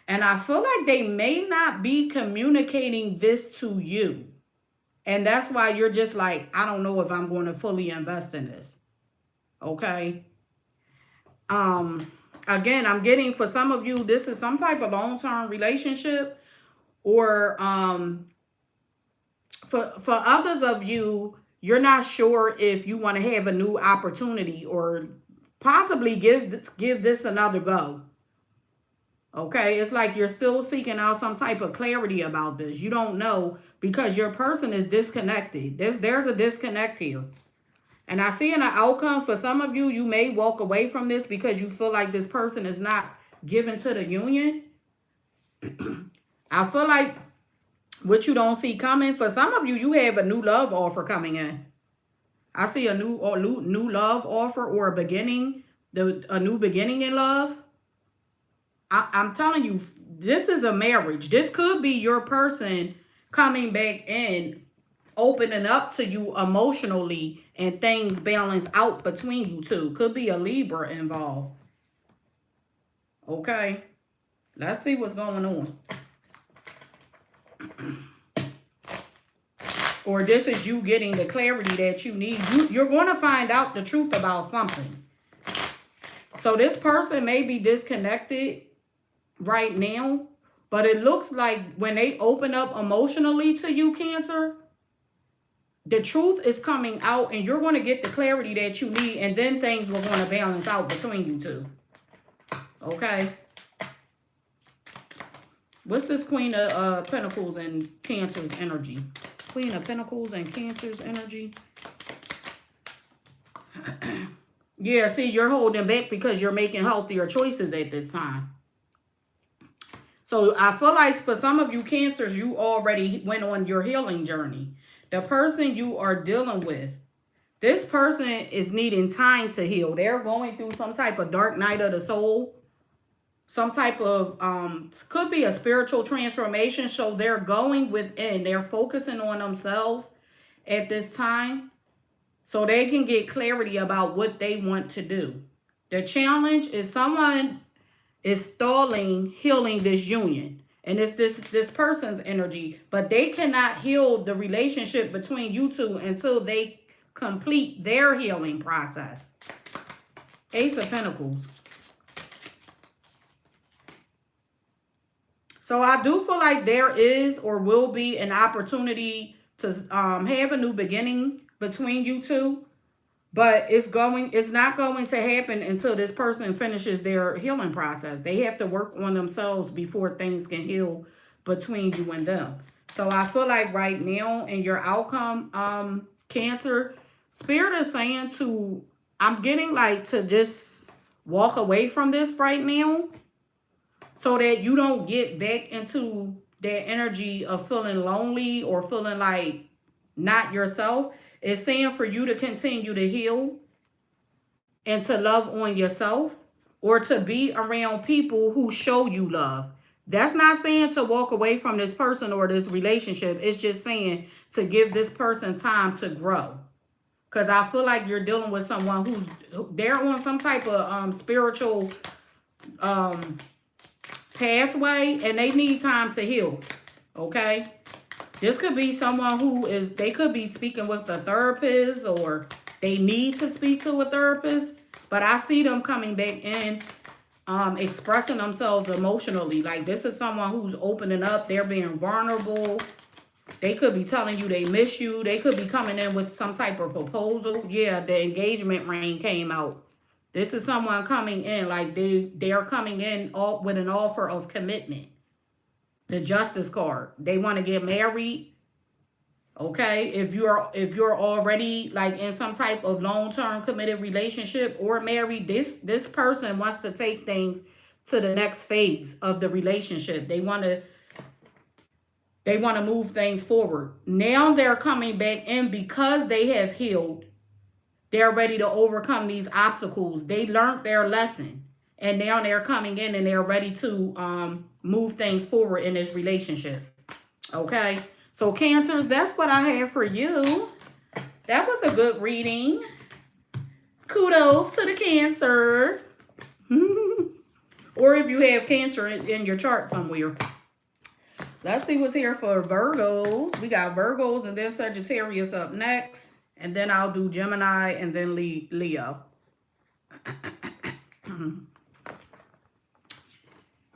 And I feel like they may not be communicating this to you. And that's why you're just like, I don't know if I'm going to fully invest in this. Okay. Again, I'm getting, for some of you, this is some type of long-term relationship, or for others of you, you're not sure if you want to have a new opportunity or possibly give this another go. Okay, it's like you're still seeking out some type of clarity about this. You don't know because your person is disconnected. There's a disconnect here. And I see an outcome for some of you, you may walk away from this because you feel like this person is not given to the union. I feel like what you don't see coming, for some of you, you have a new love offer coming in. I see a new love offer or a beginning, a new beginning in love. I'm telling you, this is a marriage. This could be your person coming back in, opening up to you emotionally, and things balance out between you two. Could be a Libra involved. Okay. Let's see what's going on. Or this is you getting the clarity that you need. You're going to find out the truth about something. So this person may be disconnected right now, but it looks like when they open up emotionally to you, Cancer, the truth is coming out and you're going to get the clarity that you need, and then things will going to balance out between you two. Okay. What's this Queen of Pentacles and Cancer's energy? Queen of Pentacles and Cancer's energy. Yeah, see, you're holding back because you're making healthier choices at this time. So I feel like for some of you Cancers, you already went on your healing journey. The person you are dealing with, this person is needing time to heal. They're going through some type of dark night of the soul. Some type of, could be a spiritual transformation. So they're going within. They're focusing on themselves at this time, so they can get clarity about what they want to do. The challenge is someone is stalling healing this union. And it's this person's energy. But they cannot heal the relationship between you two until they complete their healing process. Ace of Pentacles. So I do feel like there is or will be an opportunity to have a new beginning between you two. But it's not going to happen until this person finishes their healing process. They have to work on themselves before things can heal between you and them. So I feel like right now in your outcome, Cancer, Spirit is saying I'm getting like to just walk away from this right now, so that you don't get back into that energy of feeling lonely or feeling like not yourself. It's saying for you to continue to heal and to love on yourself, or to be around people who show you love. That's not saying to walk away from this person or this relationship. It's just saying to give this person time to grow. Because I feel like you're dealing with someone they're on some type of spiritual pathway, and they need time to heal. Okay. This could be someone they could be speaking with a therapist, or they need to speak to a therapist. But I see them coming back in, expressing themselves emotionally. Like this is someone who's opening up. They're being vulnerable. They could be telling you they miss you. They could be coming in with some type of proposal. Yeah, the engagement ring came out. This is someone coming in like they are coming in with an offer of commitment. The Justice card. They want to get married. Okay, if you're already like in some type of long-term committed relationship or married, this person wants to take things to the next phase of the relationship. They want to move things forward. Now they're coming back in because they have healed. They're ready to overcome these obstacles. They learned their lesson. And now they're coming in and they're ready to move things forward in this relationship. Okay. So Cancers, that's what I have for you. That was a good reading. Kudos to the Cancers. Or if you have Cancer in your chart somewhere. Let's see what's here for Virgos. We got Virgos and then Sagittarius up next. And then I'll do Gemini and then Leo.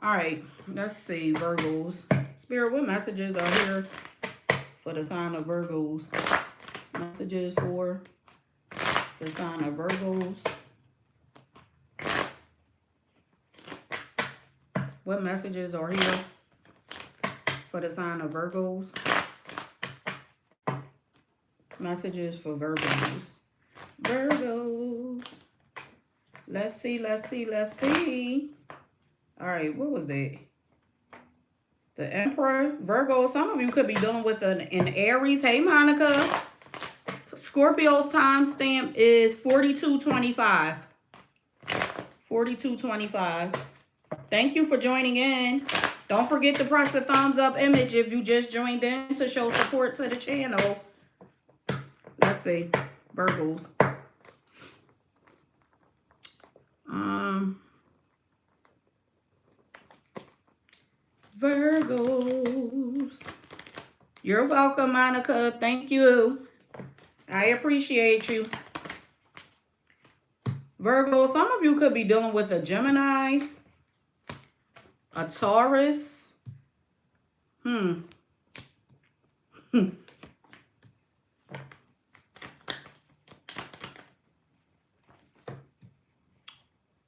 All right, let's see, Virgos. Spirit, what messages are here for the sign of Virgos? Messages for the sign of Virgos. What messages are here for the sign of Virgos? Messages for Virgos. Virgos. Let's see, let's see, let's see. All right, what was that? The Emperor. Virgo, some of you could be dealing with an Aries. Hey, Monica. Scorpio's timestamp is 4225. 4225. Thank you for joining in. Don't forget to press the thumbs up image if you just joined in to show support to the channel. Let's see. Virgos. Virgos. You're welcome, Monica. Thank you. I appreciate you. Virgo, some of you could be dealing with a Gemini, a Taurus.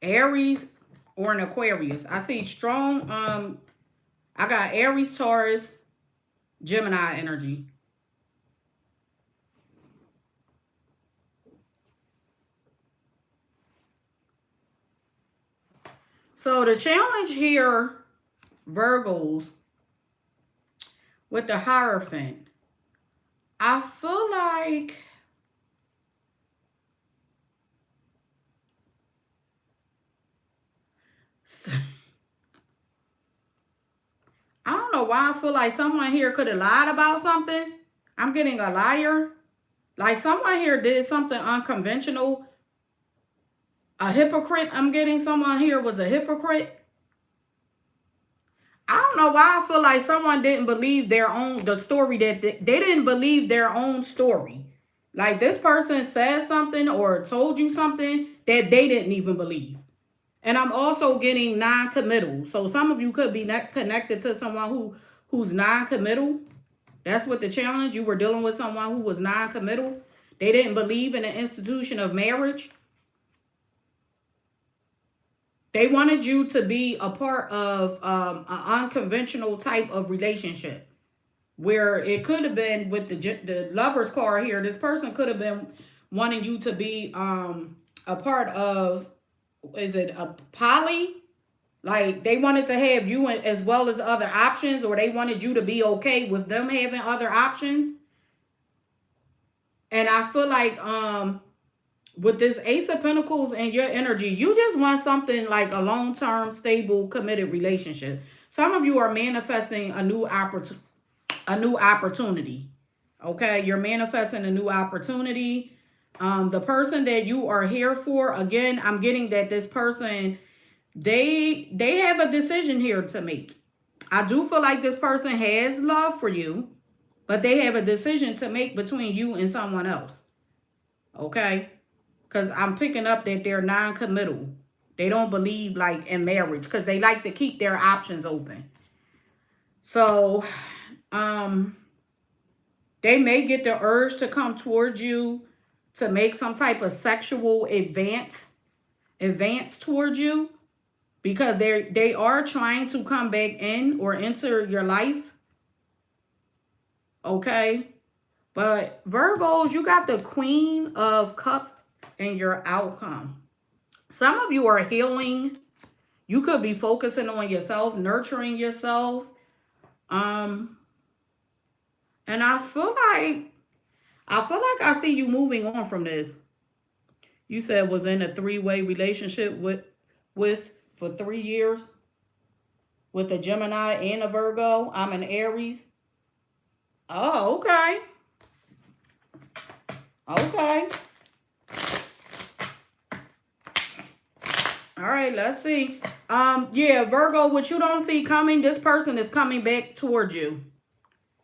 Aries or an Aquarius. I see strong, I got Aries, Taurus, Gemini energy. So the challenge here, Virgos, with the Hierophant, I feel like I don't know why I feel like someone here could have lied about something. I'm getting a liar. Like someone here did something unconventional. A hypocrite. I'm getting someone here was a hypocrite. I don't know why I feel like someone didn't believe the story that they didn't believe their own story. Like this person said something or told you something that they didn't even believe. And I'm also getting non-committal. So some of you could be connected to someone who's non-committal. That's what the challenge. You were dealing with someone who was non-committal. They didn't believe in the institution of marriage. They wanted you to be a part of an unconventional type of relationship. Where it could have been with the Lover's card here. This person could have been wanting you to be a part of, is it a poly? Like they wanted to have you as well as other options, or they wanted you to be okay with them having other options. And I feel like with this Ace of Pentacles and your energy, you just want something like a long-term, stable, committed relationship. Some of you are manifesting a new opportunity. Okay, you're manifesting a new opportunity. The person that you are here for, again, I'm getting that this person, they have a decision here to make. I do feel like this person has love for you, but they have a decision to make between you and someone else. Okay? Because I'm picking up that they're non-committal. They don't believe like in marriage because they like to keep their options open. So, they may get the urge to come towards you to make some type of sexual advance towards you. because they are trying to come back in or enter your life. Okay. But Virgos, you got the Queen of Cups in your outcome. Some of you are healing. You could be focusing on yourself, nurturing yourself. And I feel like I see you moving on from this. You said was in a three-way relationship with for 3 years with a Gemini and a Virgo. I'm an Aries. Oh, okay. Okay. All right, let's see. Yeah, Virgo, what you don't see coming, this person is coming back towards you.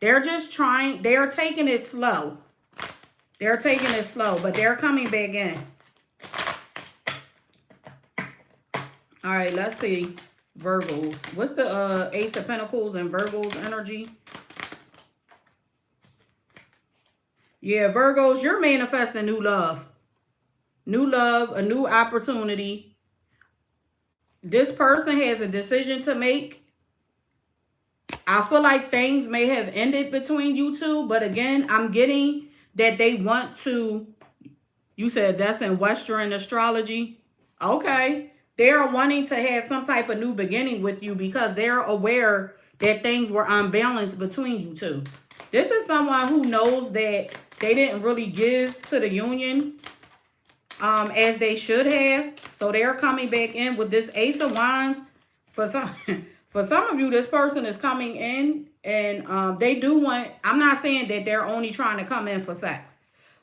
They're just trying, they're taking it slow. They're taking it slow, but they're coming back in. All right, let's see. Virgos. What's the Ace of Pentacles and Virgos energy? Yeah, Virgos, you're manifesting new love. New love, a new opportunity. This person has a decision to make. I feel like things may have ended between you two, but again, I'm getting that they want to, you said that's in Western astrology. Okay. They're wanting to have some type of new beginning with you because they're aware that things were unbalanced between you two. This is someone who knows that they didn't really give to the union as they should have. So they're coming back in with this Ace of Wands. For some of you, this person is coming in and they do want, I'm not saying that they're only trying to come in for sex,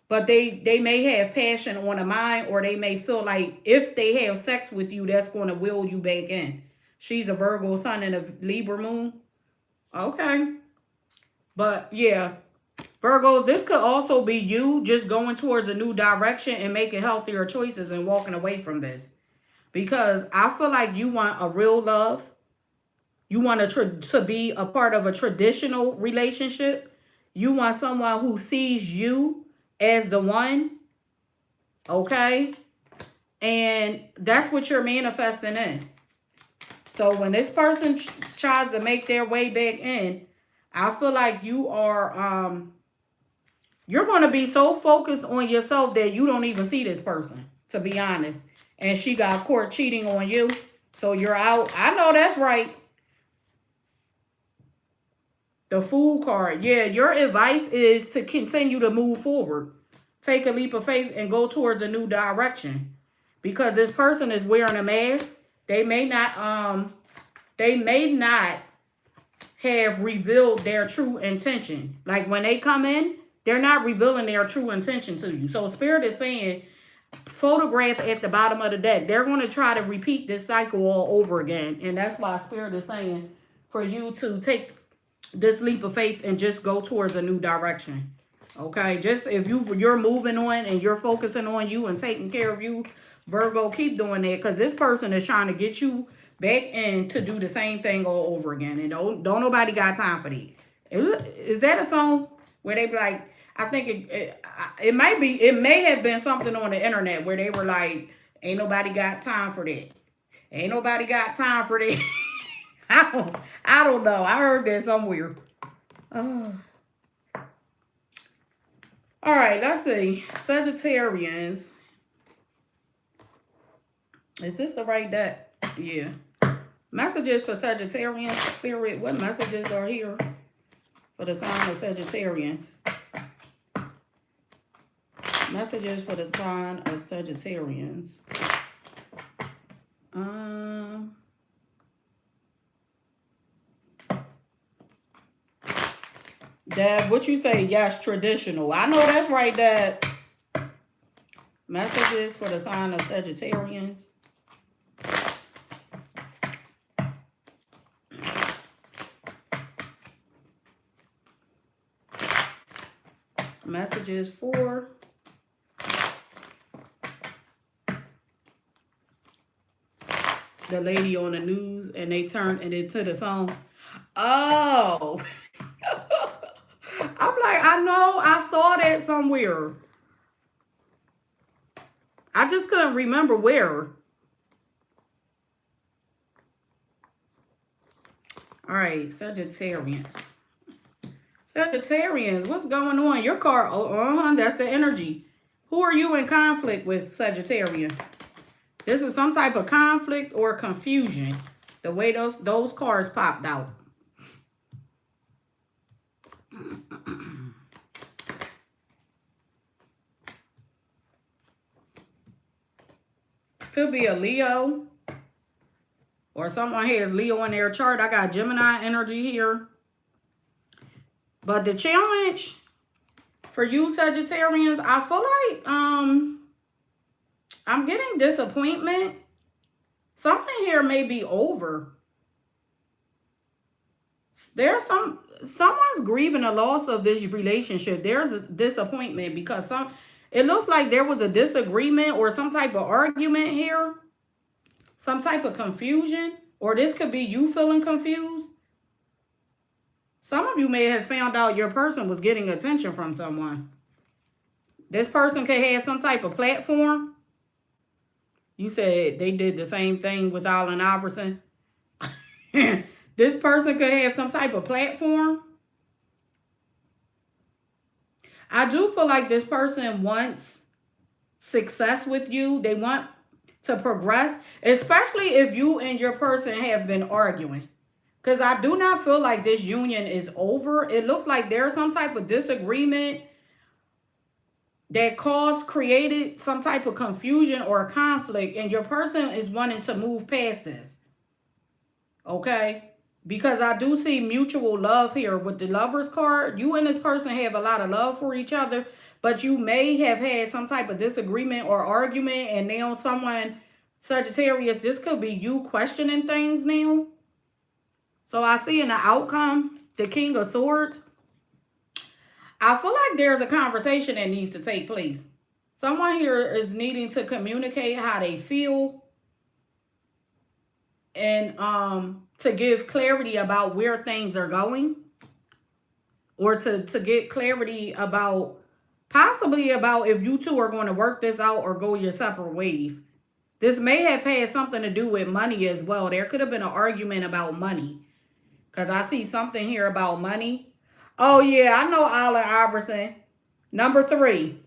but they may have passion on the mind, or they may feel like if they have sex with you, that's going to will you back in. She's a Virgo sun and a Libra moon. Okay. But yeah, Virgos, this could also be you just going towards a new direction and making healthier choices and walking away from this. Because I feel like you want a real love. You want to be a part of a traditional relationship. You want someone who sees you as the one. Okay? And that's what you're manifesting in. So when this person tries to make their way back in, I feel like you are, you're going to be so focused on yourself that you don't even see this person, to be honest. And she got caught cheating on you, so you're out. I know that's right. The Fool card. Yeah, your advice is to continue to move forward. Take a leap of faith and go towards a new direction. Because this person is wearing a mask. They may not have revealed their true intention. Like when they come in, they're not revealing their true intention to you. So Spirit is saying, photograph at the bottom of the deck. They're going to try to repeat this cycle all over again. And that's why Spirit is saying for you to take this leap of faith and just go towards a new direction. Okay, just if you're moving on and you're focusing on you and taking care of you, Virgo, keep doing that, because this person is trying to get you back in to do the same thing all over again. And don't nobody got time for that. Is that a song where they be like, I think it might be, it may have been something on the internet where they were like, ain't nobody got time for that. Ain't nobody got time for that. I don't know. I heard that somewhere. All right, let's see. Sagittarians. Is this the right deck? Yeah. Messages for Sagittarians. Spirit, what messages are here for the sign of Sagittarians? Messages for the sign of Sagittarians. Dad, what you say? Yes, traditional. I know that's right, Dad. Messages for the sign of Sagittarians. Messages for the lady on the news, and they turned it into the song. Oh. I'm like, I know I saw that somewhere. I just couldn't remember where. All right, Sagittarians. Sagittarians, what's going on? Your card, that's the energy. Who are you in conflict with, Sagittarians? This is some type of conflict or confusion. The way those cards popped out. Could be a Leo. Or someone has Leo in their chart. I got Gemini energy here. But the challenge for you Sagittarians, I feel like I'm getting disappointment. Something here may be over. There's someone's grieving the loss of this relationship. There's a disappointment because it looks like there was a disagreement or some type of argument here. Some type of confusion. Or this could be you feeling confused. Some of you may have found out your person was getting attention from someone. This person could have some type of platform. You said they did the same thing with Allen Iverson. This person could have some type of platform. I do feel like this person wants success with you. They want to progress, especially if you and your person have been arguing. Because I do not feel like this union is over. It looks like there's some type of disagreement that created some type of confusion or conflict. And your person is wanting to move past this. Okay? Because I do see mutual love here with the Lovers card. You and this person have a lot of love for each other. But you may have had some type of disagreement or argument. And now someone, Sagittarius, this could be you questioning things now. So I see in the outcome, the King of Swords. I feel like there's a conversation that needs to take place. Someone here is needing to communicate how they feel. And to give clarity about where things are going. Or to get clarity about, possibly about if you two are going to work this out or go your separate ways. This may have had something to do with money as well. There could have been an argument about money. Because I see something here about money. Oh, yeah, I know Allen Iverson. Number 3.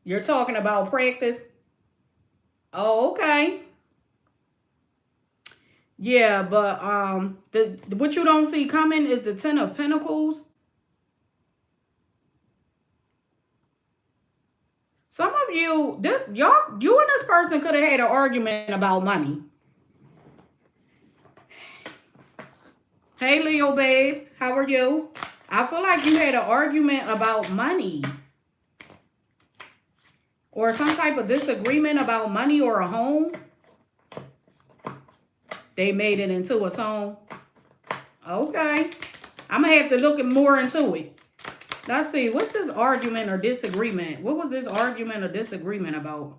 You're talking about practice? Oh, okay. Yeah, but what you don't see coming is the 10 of Pentacles. Some of you, you and this person could have had an argument about money. Hey, Leo, babe. How are you? I feel like you had an argument about money. Or some type of disagreement about money or a home. They made it into a song. Okay. I'm going to have to look more into it. Let's see. What's this argument or disagreement? What was this argument or disagreement about?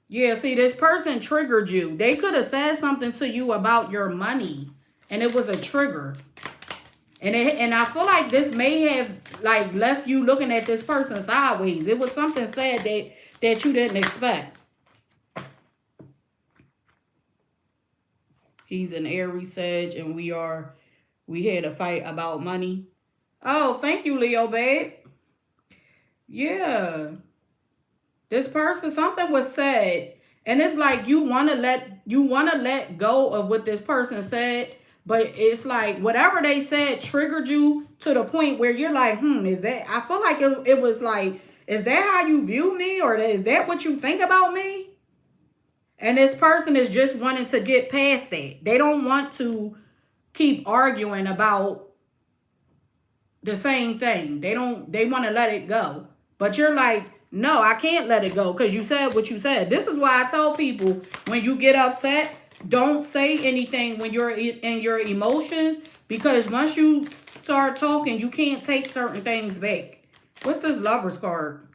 Yeah, see, this person triggered you. They could have said something to you about your money. And it was a trigger. And I feel like this may have like left you looking at this person sideways. It was something said that you didn't expect. He's an Aries, Sag, and we had a fight about money. Oh, thank you, Leo, babe. Yeah. This person, something was said. And it's like you want to let go of what this person said. But it's like whatever they said triggered you to the point where you're like, is that? I feel like it was like, is that how you view me? Or is that what you think about me? And this person is just wanting to get past that. They don't want to keep arguing about the same thing. They want to let it go. But you're like, no, I can't let it go because you said what you said. This is why I tell people when you get upset, don't say anything when you're in your emotions, because once you start talking, you can't take certain things back. What's this Lovers card?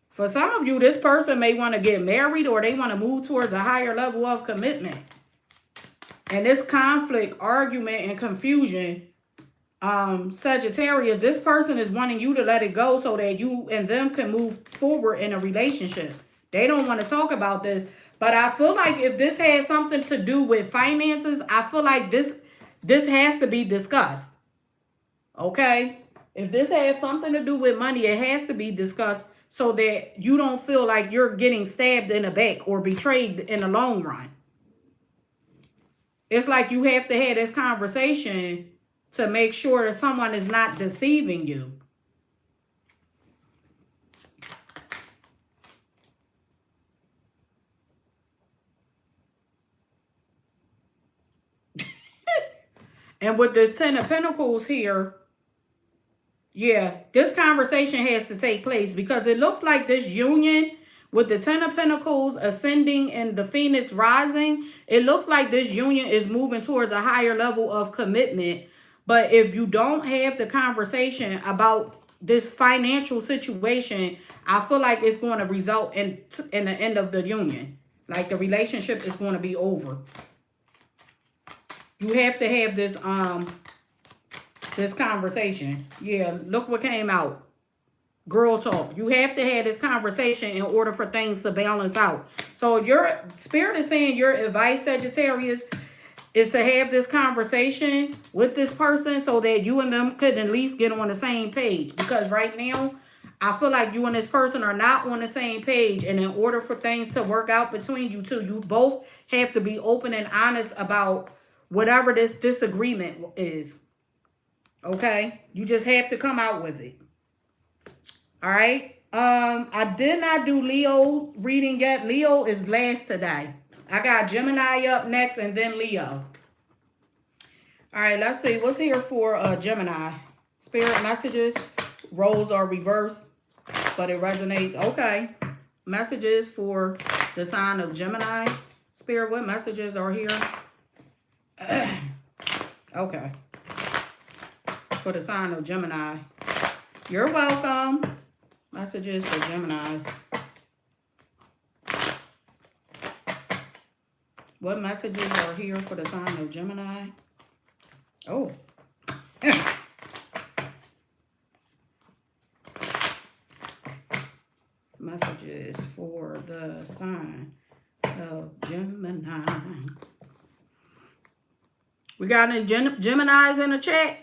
For some of you, this person may want to get married or they want to move towards a higher level of commitment. And this conflict, argument, and confusion Sagittarius, this person is wanting you to let it go so that you and them can move forward in a relationship. They don't want to talk about this. But I feel like if this has something to do with finances, I feel like this has to be discussed. Okay? If this has something to do with money, it has to be discussed so that you don't feel like you're getting stabbed in the back or betrayed in the long run. It's like you have to have this conversation to make sure that someone is not deceiving you. And with this 10 of Pentacles here, yeah, this conversation has to take place because it looks like this union with the 10 of Pentacles ascending and the Phoenix rising, it looks like this union is moving towards a higher level of commitment. But if you don't have the conversation about this financial situation, I feel like it's going to result in the end of the union. Like the relationship is going to be over. You have to have this this conversation. Yeah, look what came out. Girl talk. You have to have this conversation in order for things to balance out. So your spirit is saying your advice, Sagittarius, is to have this conversation with this person so that you and them could at least get on the same page. Because right now, I feel like you and this person are not on the same page. And in order for things to work out between you two, you both have to be open and honest about whatever this disagreement is. Okay? You just have to come out with it. All right? I did not do Leo reading yet. Leo is last today. I got Gemini up next and then Leo. All right, let's see. What's here for Gemini? Spirit messages. Roles are reversed, but it resonates. Okay. Messages for the sign of Gemini. Spirit, what messages are here? Okay. For the sign of Gemini. You're welcome. Messages for Gemini. What messages are here for the sign of Gemini? Oh. Messages for the sign of Gemini. We got any Geminis in the chat?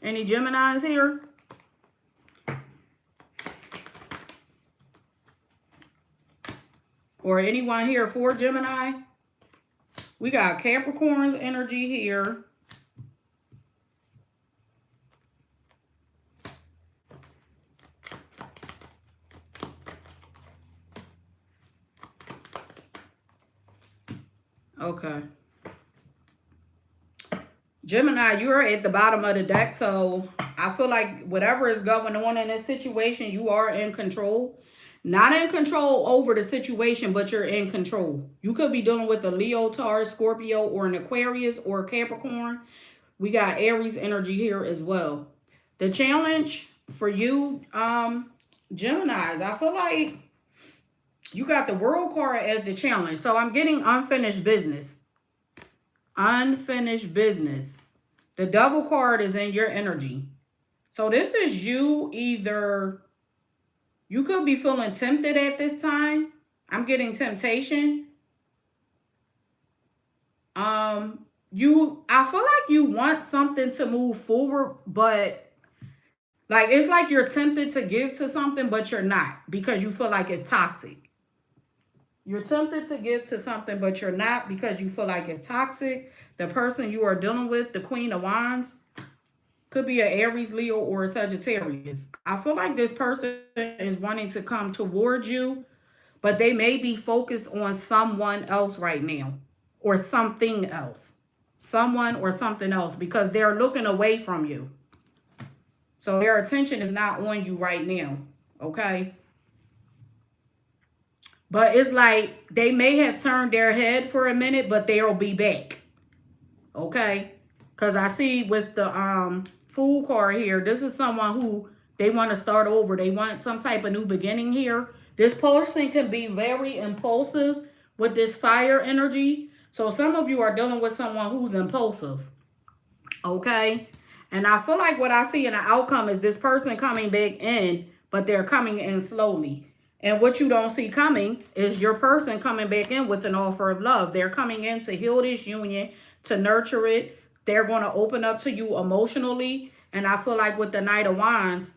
Any Geminis here? Or anyone here for Gemini? We got Capricorn's energy here. Okay. Gemini, you're at the bottom of the deck, so I feel like whatever is going on in this situation, you are in control. Not in control over the situation, but you're in control. You could be dealing with a Leo, Taurus, Scorpio, or an Aquarius, or Capricorn. We got Aries energy here as well. The challenge for you, Geminis, I feel like you got the World card as the challenge. So I'm getting unfinished business. Unfinished business. The Devil card is in your energy. So this is you either... You could be feeling tempted at this time. I'm getting temptation. I feel like you want something to move forward, but like it's like you're tempted to give to something, but you're not because you feel like it's toxic. You're tempted to give to something, but you're not because you feel like it's toxic. The person you are dealing with, the Queen of Wands, could be an Aries, Leo, or a Sagittarius. I feel like this person is wanting to come towards you, but they may be focused on someone else right now or something else. Someone or something else because they're looking away from you. So their attention is not on you right now, okay? But it's like they may have turned their head for a minute, but they'll be back, okay? Because I see with the Fool card here, this is someone who they want to start over. They want some type of new beginning here. This person can be very impulsive with this fire energy. So some of you are dealing with someone who's impulsive. Okay. And I feel like what I see in the outcome is this person coming back in, but they're coming in slowly. And what you don't see coming is your person coming back in with an offer of love. They're coming in to heal this union, to nurture it. They're going to open up to you emotionally. And I feel like with the Knight of Wands,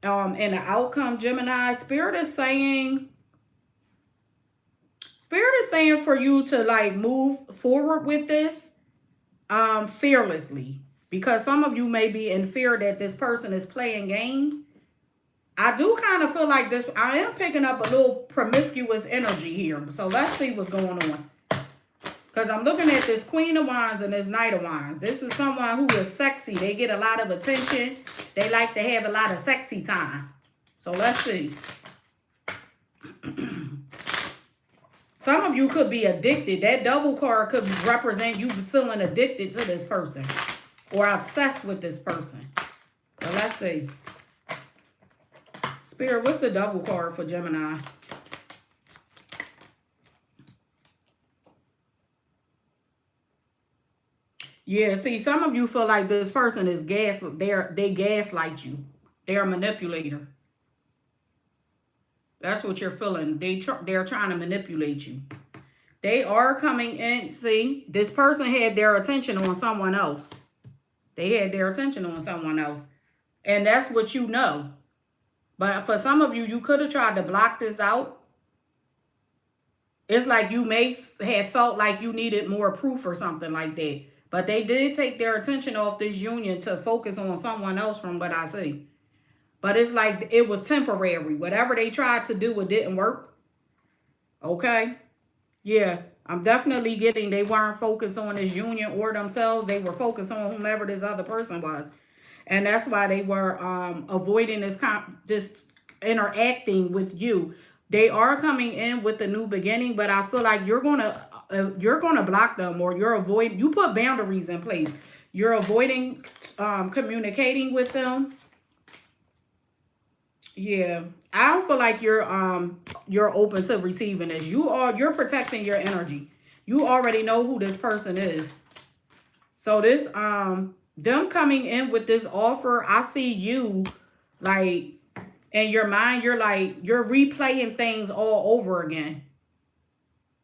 and the outcome, Gemini, Spirit is saying for you to like move forward with this fearlessly, because some of you may be in fear that this person is playing games. I do kind of feel like this. I am picking up a little promiscuous energy here. So let's see what's going on. Because I'm looking at this Queen of Wands and this Knight of Wands. This is someone who is sexy. They get a lot of attention. They like to have a lot of sexy time. So let's see. Some of you could be addicted. That double card could represent you feeling addicted to this person or obsessed with this person. So let's see. Spirit, what's the double card for Gemini? Yeah, see, some of you feel like this person is they gaslight you. They're a manipulator. That's what you're feeling. They're trying to manipulate you. They are coming in. See, this person had their attention on someone else. They had their attention on someone else. And that's what you know. But for some of you, you could have tried to block this out. It's like you may have felt like you needed more proof or something like that. But they did take their attention off this union to focus on someone else from what I see. But it's like it was temporary. Whatever they tried to do, it didn't work. Okay? Yeah, I'm definitely getting they weren't focused on this union or themselves. They were focused on whomever this other person was. And that's why they were avoiding this interacting with you. They are coming in with a new beginning, but I feel like you're gonna block them, or you put boundaries in place. You're avoiding communicating with them. Yeah, I don't feel like you're open to receiving this. You're protecting your energy. You already know who this person is. So this them coming in with this offer, I see you like in your mind, you're replaying things all over again.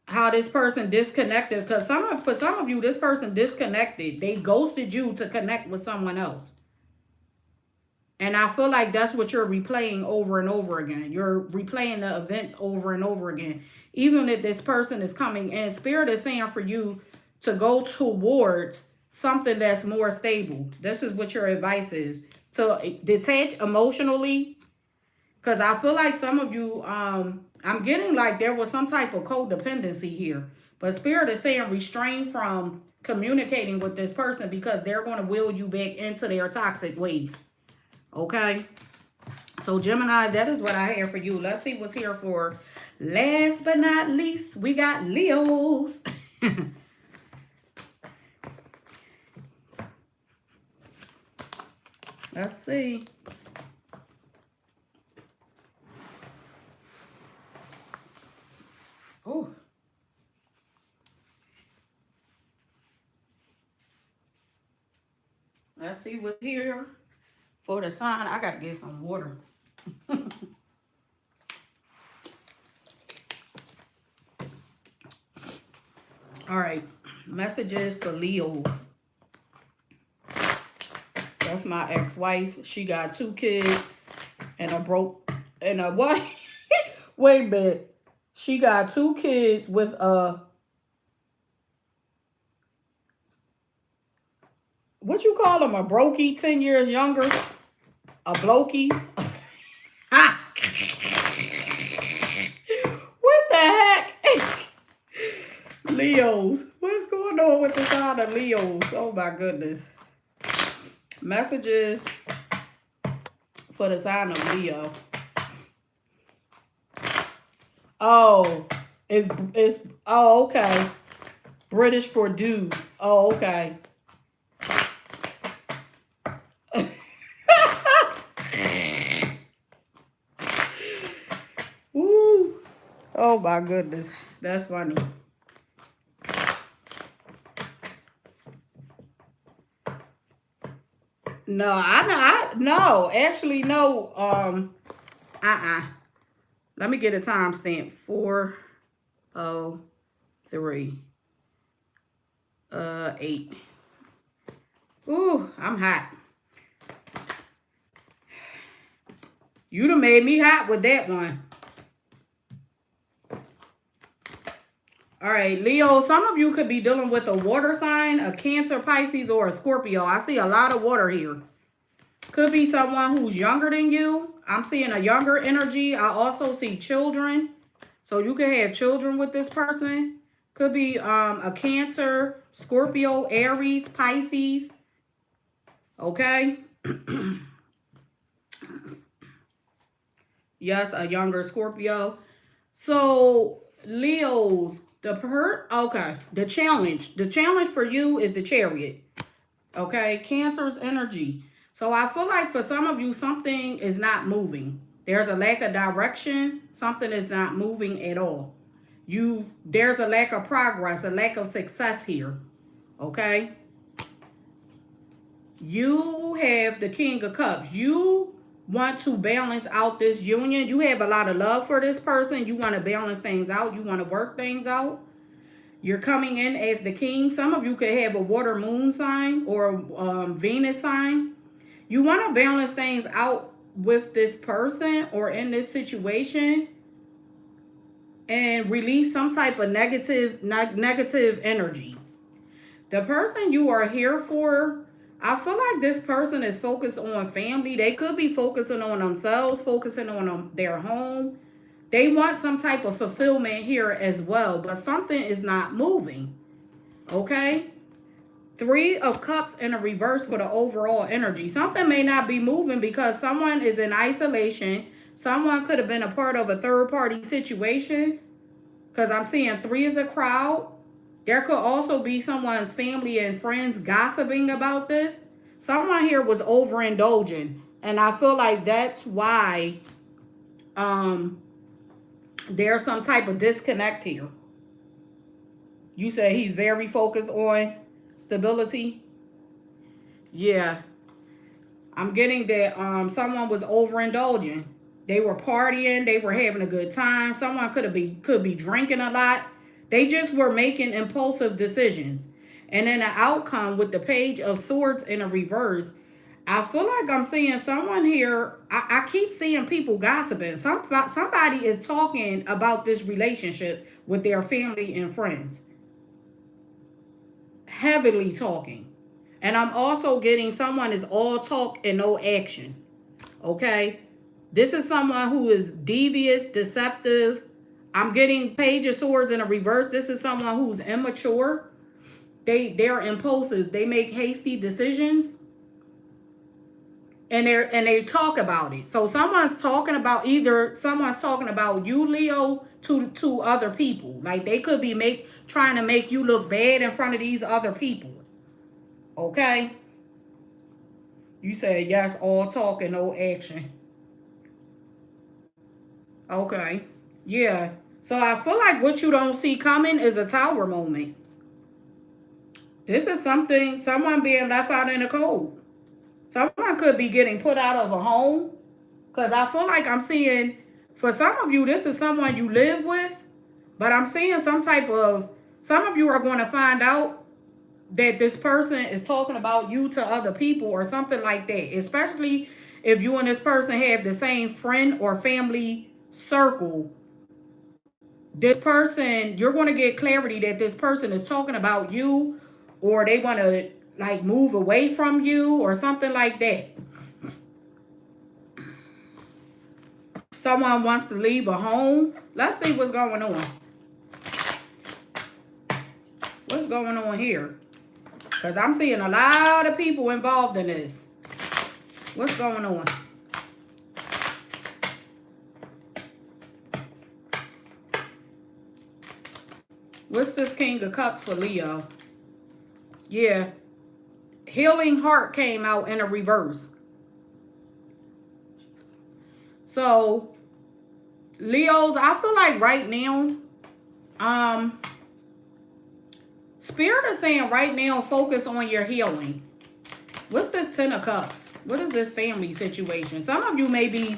How this person disconnected, because for some of you, this person disconnected. They ghosted you to connect with someone else. And I feel like that's what you're replaying over and over again. You're replaying the events over and over again. Even if this person is coming in, Spirit is saying for you to go towards something that's more stable. This is what your advice is. To detach emotionally. Because I feel like some of you, I'm getting like there was some type of codependency here. But Spirit is saying restrain from communicating with this person, because they're going to will you back into their toxic ways. Okay, so Gemini, that is what I have for you. Let's see what's here for last but not least. We got Leos. Let's see. Oh. Let's see what's here for the sign. I gotta get some water. All right, messages for Leos. That's my ex-wife. She got 2 kids and a what? Wait a minute. She got 2 kids with what you call them? A brokey, 10 years younger? A blokey? What the heck? Leos. What's going on with the sign of Leos? Oh my goodness. Messages for the sign of Leo. Oh, oh, okay. British for dude. Oh, okay. Woo. Oh my goodness. That's funny. No, actually, no. Let me get a timestamp. 4:03. 8. Ooh, I'm hot. You done made me hot with that one. All right, Leo, some of you could be dealing with a water sign, a Cancer, Pisces, or a Scorpio. I see a lot of water here. Could be someone who's younger than you. I'm seeing a younger energy. I also see children. So you could have children with this person. Could be a Cancer, Scorpio, Aries, Pisces. Okay. Yes, a younger Scorpio. So Leos, the challenge for you is the Chariot. Okay, Cancer's energy. So I feel like for some of you, something is not moving. There's a lack of direction. Something is not moving at all. There's a lack of progress, a lack of success here. Okay. You have the King of Cups. You want to balance out this union. You have a lot of love for this person. You want to balance things out. You want to work things out. You're coming in as the king. Some of you could have a water moon sign or a Venus sign. You want to balance things out with this person or in this situation and release some type of negative energy. The person you are here for, I feel like this person is focused on family. They could be focusing on themselves, focusing on their home. They want some type of fulfillment here as well, but something is not moving. Okay? 3 of Cups in a reverse for the overall energy. Something may not be moving because someone is in isolation. Someone could have been a part of a third-party situation because I'm seeing 3 as a crowd. There could also be someone's family and friends gossiping about this. Someone here was overindulging, and I feel like that's why there's some type of disconnect here. You say he's very focused on stability. Yeah. I'm getting that someone was overindulging. They were partying. They were having a good time. Someone could be drinking a lot. They just were making impulsive decisions. And then the outcome with the Page of Swords in a reverse, I feel like I'm seeing someone here. I keep seeing people gossiping. Somebody is talking about this relationship with their family and friends. Heavily talking. And I'm also getting someone is all talk and no action. Okay? This is someone who is devious, deceptive. I'm getting Page of Swords in a reverse. This is someone who's immature. They're impulsive. They make hasty decisions. And they talk about it. So someone's talking about you, Leo, to other people. Like they could be trying to make you look bad in front of these other people. Okay? You said yes, all talk and no action. Okay. Yeah. So I feel like what you don't see coming is a Tower moment. This is someone being left out in the cold. Someone could be getting put out of a home. Because I feel like I'm seeing, for some of you, this is someone you live with. But I'm seeing some of you are going to find out that this person is talking about you to other people or something like that. Especially if you and this person have the same friend or family circle. This person, you're going to get clarity that this person is talking about you, or they want to like move away from you or something like that. Someone wants to leave a home. Let's see what's going on. What's going on here? Because I'm seeing a lot of people involved in this. What's going on? What's this King of Cups for Leo? Yeah. Healing Heart came out in a reverse. So, Leos, I feel like right now, Spirit is saying right now, focus on your healing. What's this 10 of Cups? What is this family situation? Some of you may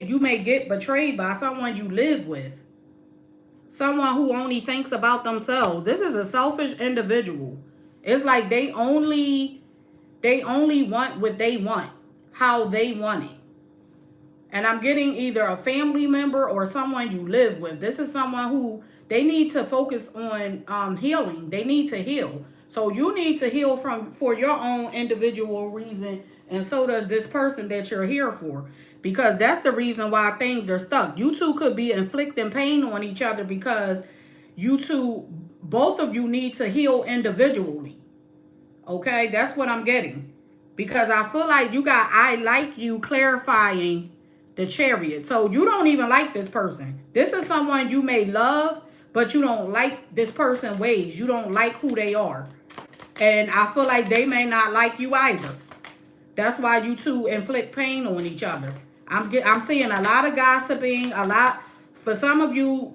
you may get betrayed by someone you live with. Someone who only thinks about themselves. This is a selfish individual. It's like they only want what they want, how they want it. And I'm getting either a family member or someone you live with. This is someone who they need to focus on healing. They need to heal. So you need to heal for your own individual reason, and so does this person that you're here for. Because that's the reason why things are stuck. You two could be inflicting pain on each other because both of you need to heal individually. Okay, that's what I'm getting. Because I feel like you got I like you clarifying the Chariot. So you don't even like this person. This is someone you may love, but you don't like this person's ways. You don't like who they are. And I feel like they may not like you either. That's why you two inflict pain on each other. I'm seeing a lot of gossiping, for some of you,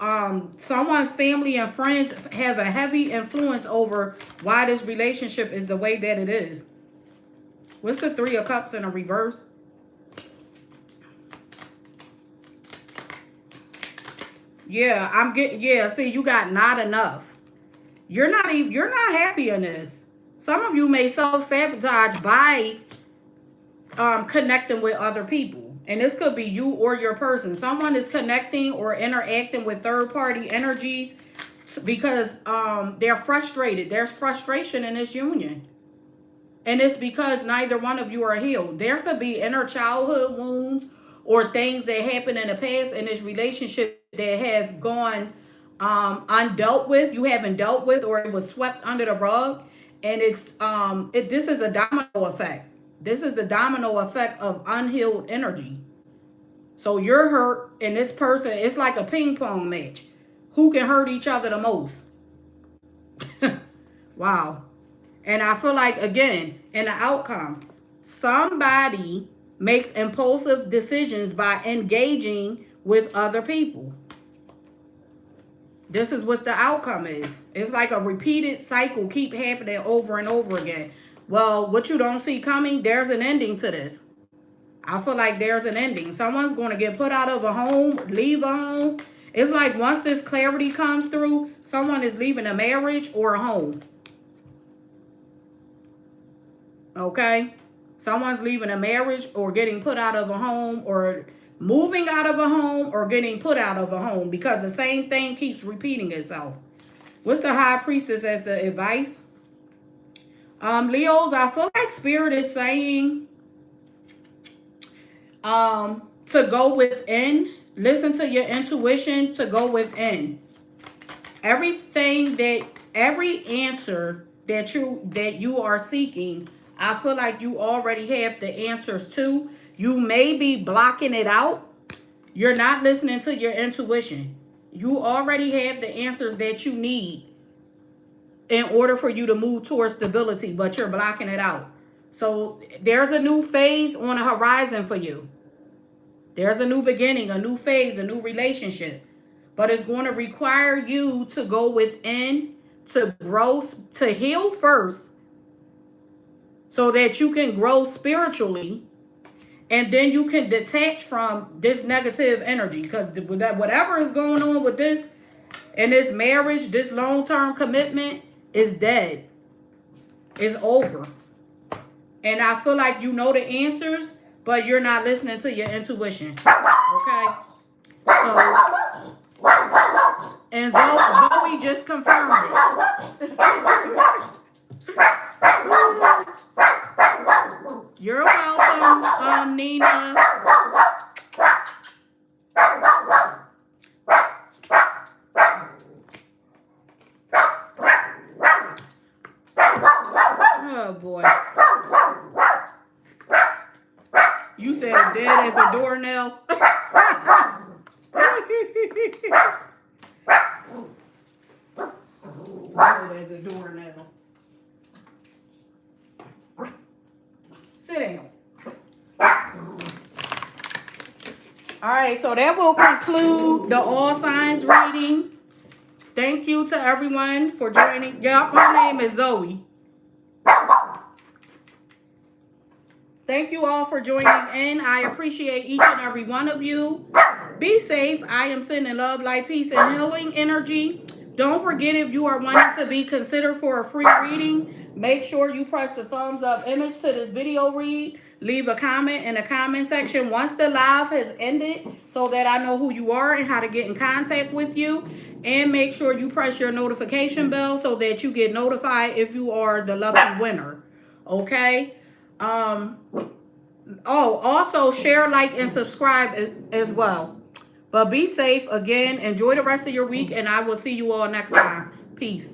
someone's family and friends have a heavy influence over why this relationship is the way that it is. What's the Three of Cups in a reverse? Yeah, see, you got not enough. You're not happy in this. Some of you may self-sabotage by connecting with other people. And this could be you or your person. Someone is connecting or interacting with third-party energies because they're frustrated. There's frustration in this union. And it's because neither one of you are healed. There could be inner childhood wounds or things that happened in the past in this relationship that has gone undealt with. You haven't dealt with, or it was swept under the rug. And this is a domino effect. This is the domino effect of unhealed energy. So you're hurt, and this person, it's like a ping pong match. Who can hurt each other the most? Wow. And I feel like, again, in the outcome, somebody makes impulsive decisions by engaging with other people. This is what the outcome is. It's like a repeated cycle, keep happening over and over again. Well, what you don't see coming, there's an ending to this. I feel like there's an ending. Someone's going to get put out of a home, leave a home. It's like once this clarity comes through, someone is leaving a marriage or a home. Okay? Someone's leaving a marriage or getting put out of a home or moving out of a home or getting put out of a home because the same thing keeps repeating itself. What's the High Priestess as the advice? Leos, I feel like Spirit is saying to go within. Listen to your intuition, to go within. Every answer that you are seeking, I feel like you already have the answers to. You may be blocking it out. You're not listening to your intuition. You already have the answers that you need in order for you to move towards stability, but you're blocking it out. So there's a new phase on the horizon for you. There's a new beginning, a new phase, a new relationship. But it's going to require you to go within, to grow, to heal first, so that you can grow spiritually. And then you can detach from this negative energy. Because whatever is going on with this, and this marriage, this long-term commitment is dead. It's over. And I feel like you know the answers, but you're not listening to your intuition. Okay? So, and Zoe just confirmed it. You're welcome, Nina. Oh, boy. You said dead as a doornail. Dead as a doornail. Sit down. All right, so that will conclude the all signs reading. Thank you to everyone for joining. Yeah, my name is Zoe. Thank you all for joining in. I appreciate each and every one of you. Be safe. I am sending love, light, peace, and healing energy. Don't forget, if you are wanting to be considered for a free reading, make sure you press the thumbs up image to this video read. Leave a comment in the comment section once the live has ended so that I know who you are and how to get in contact with you. And make sure you press your notification bell so that you get notified if you are the lucky winner. Okay? Also share, like, and subscribe as well. But be safe. Again, enjoy the rest of your week, and I will see you all next time. Peace.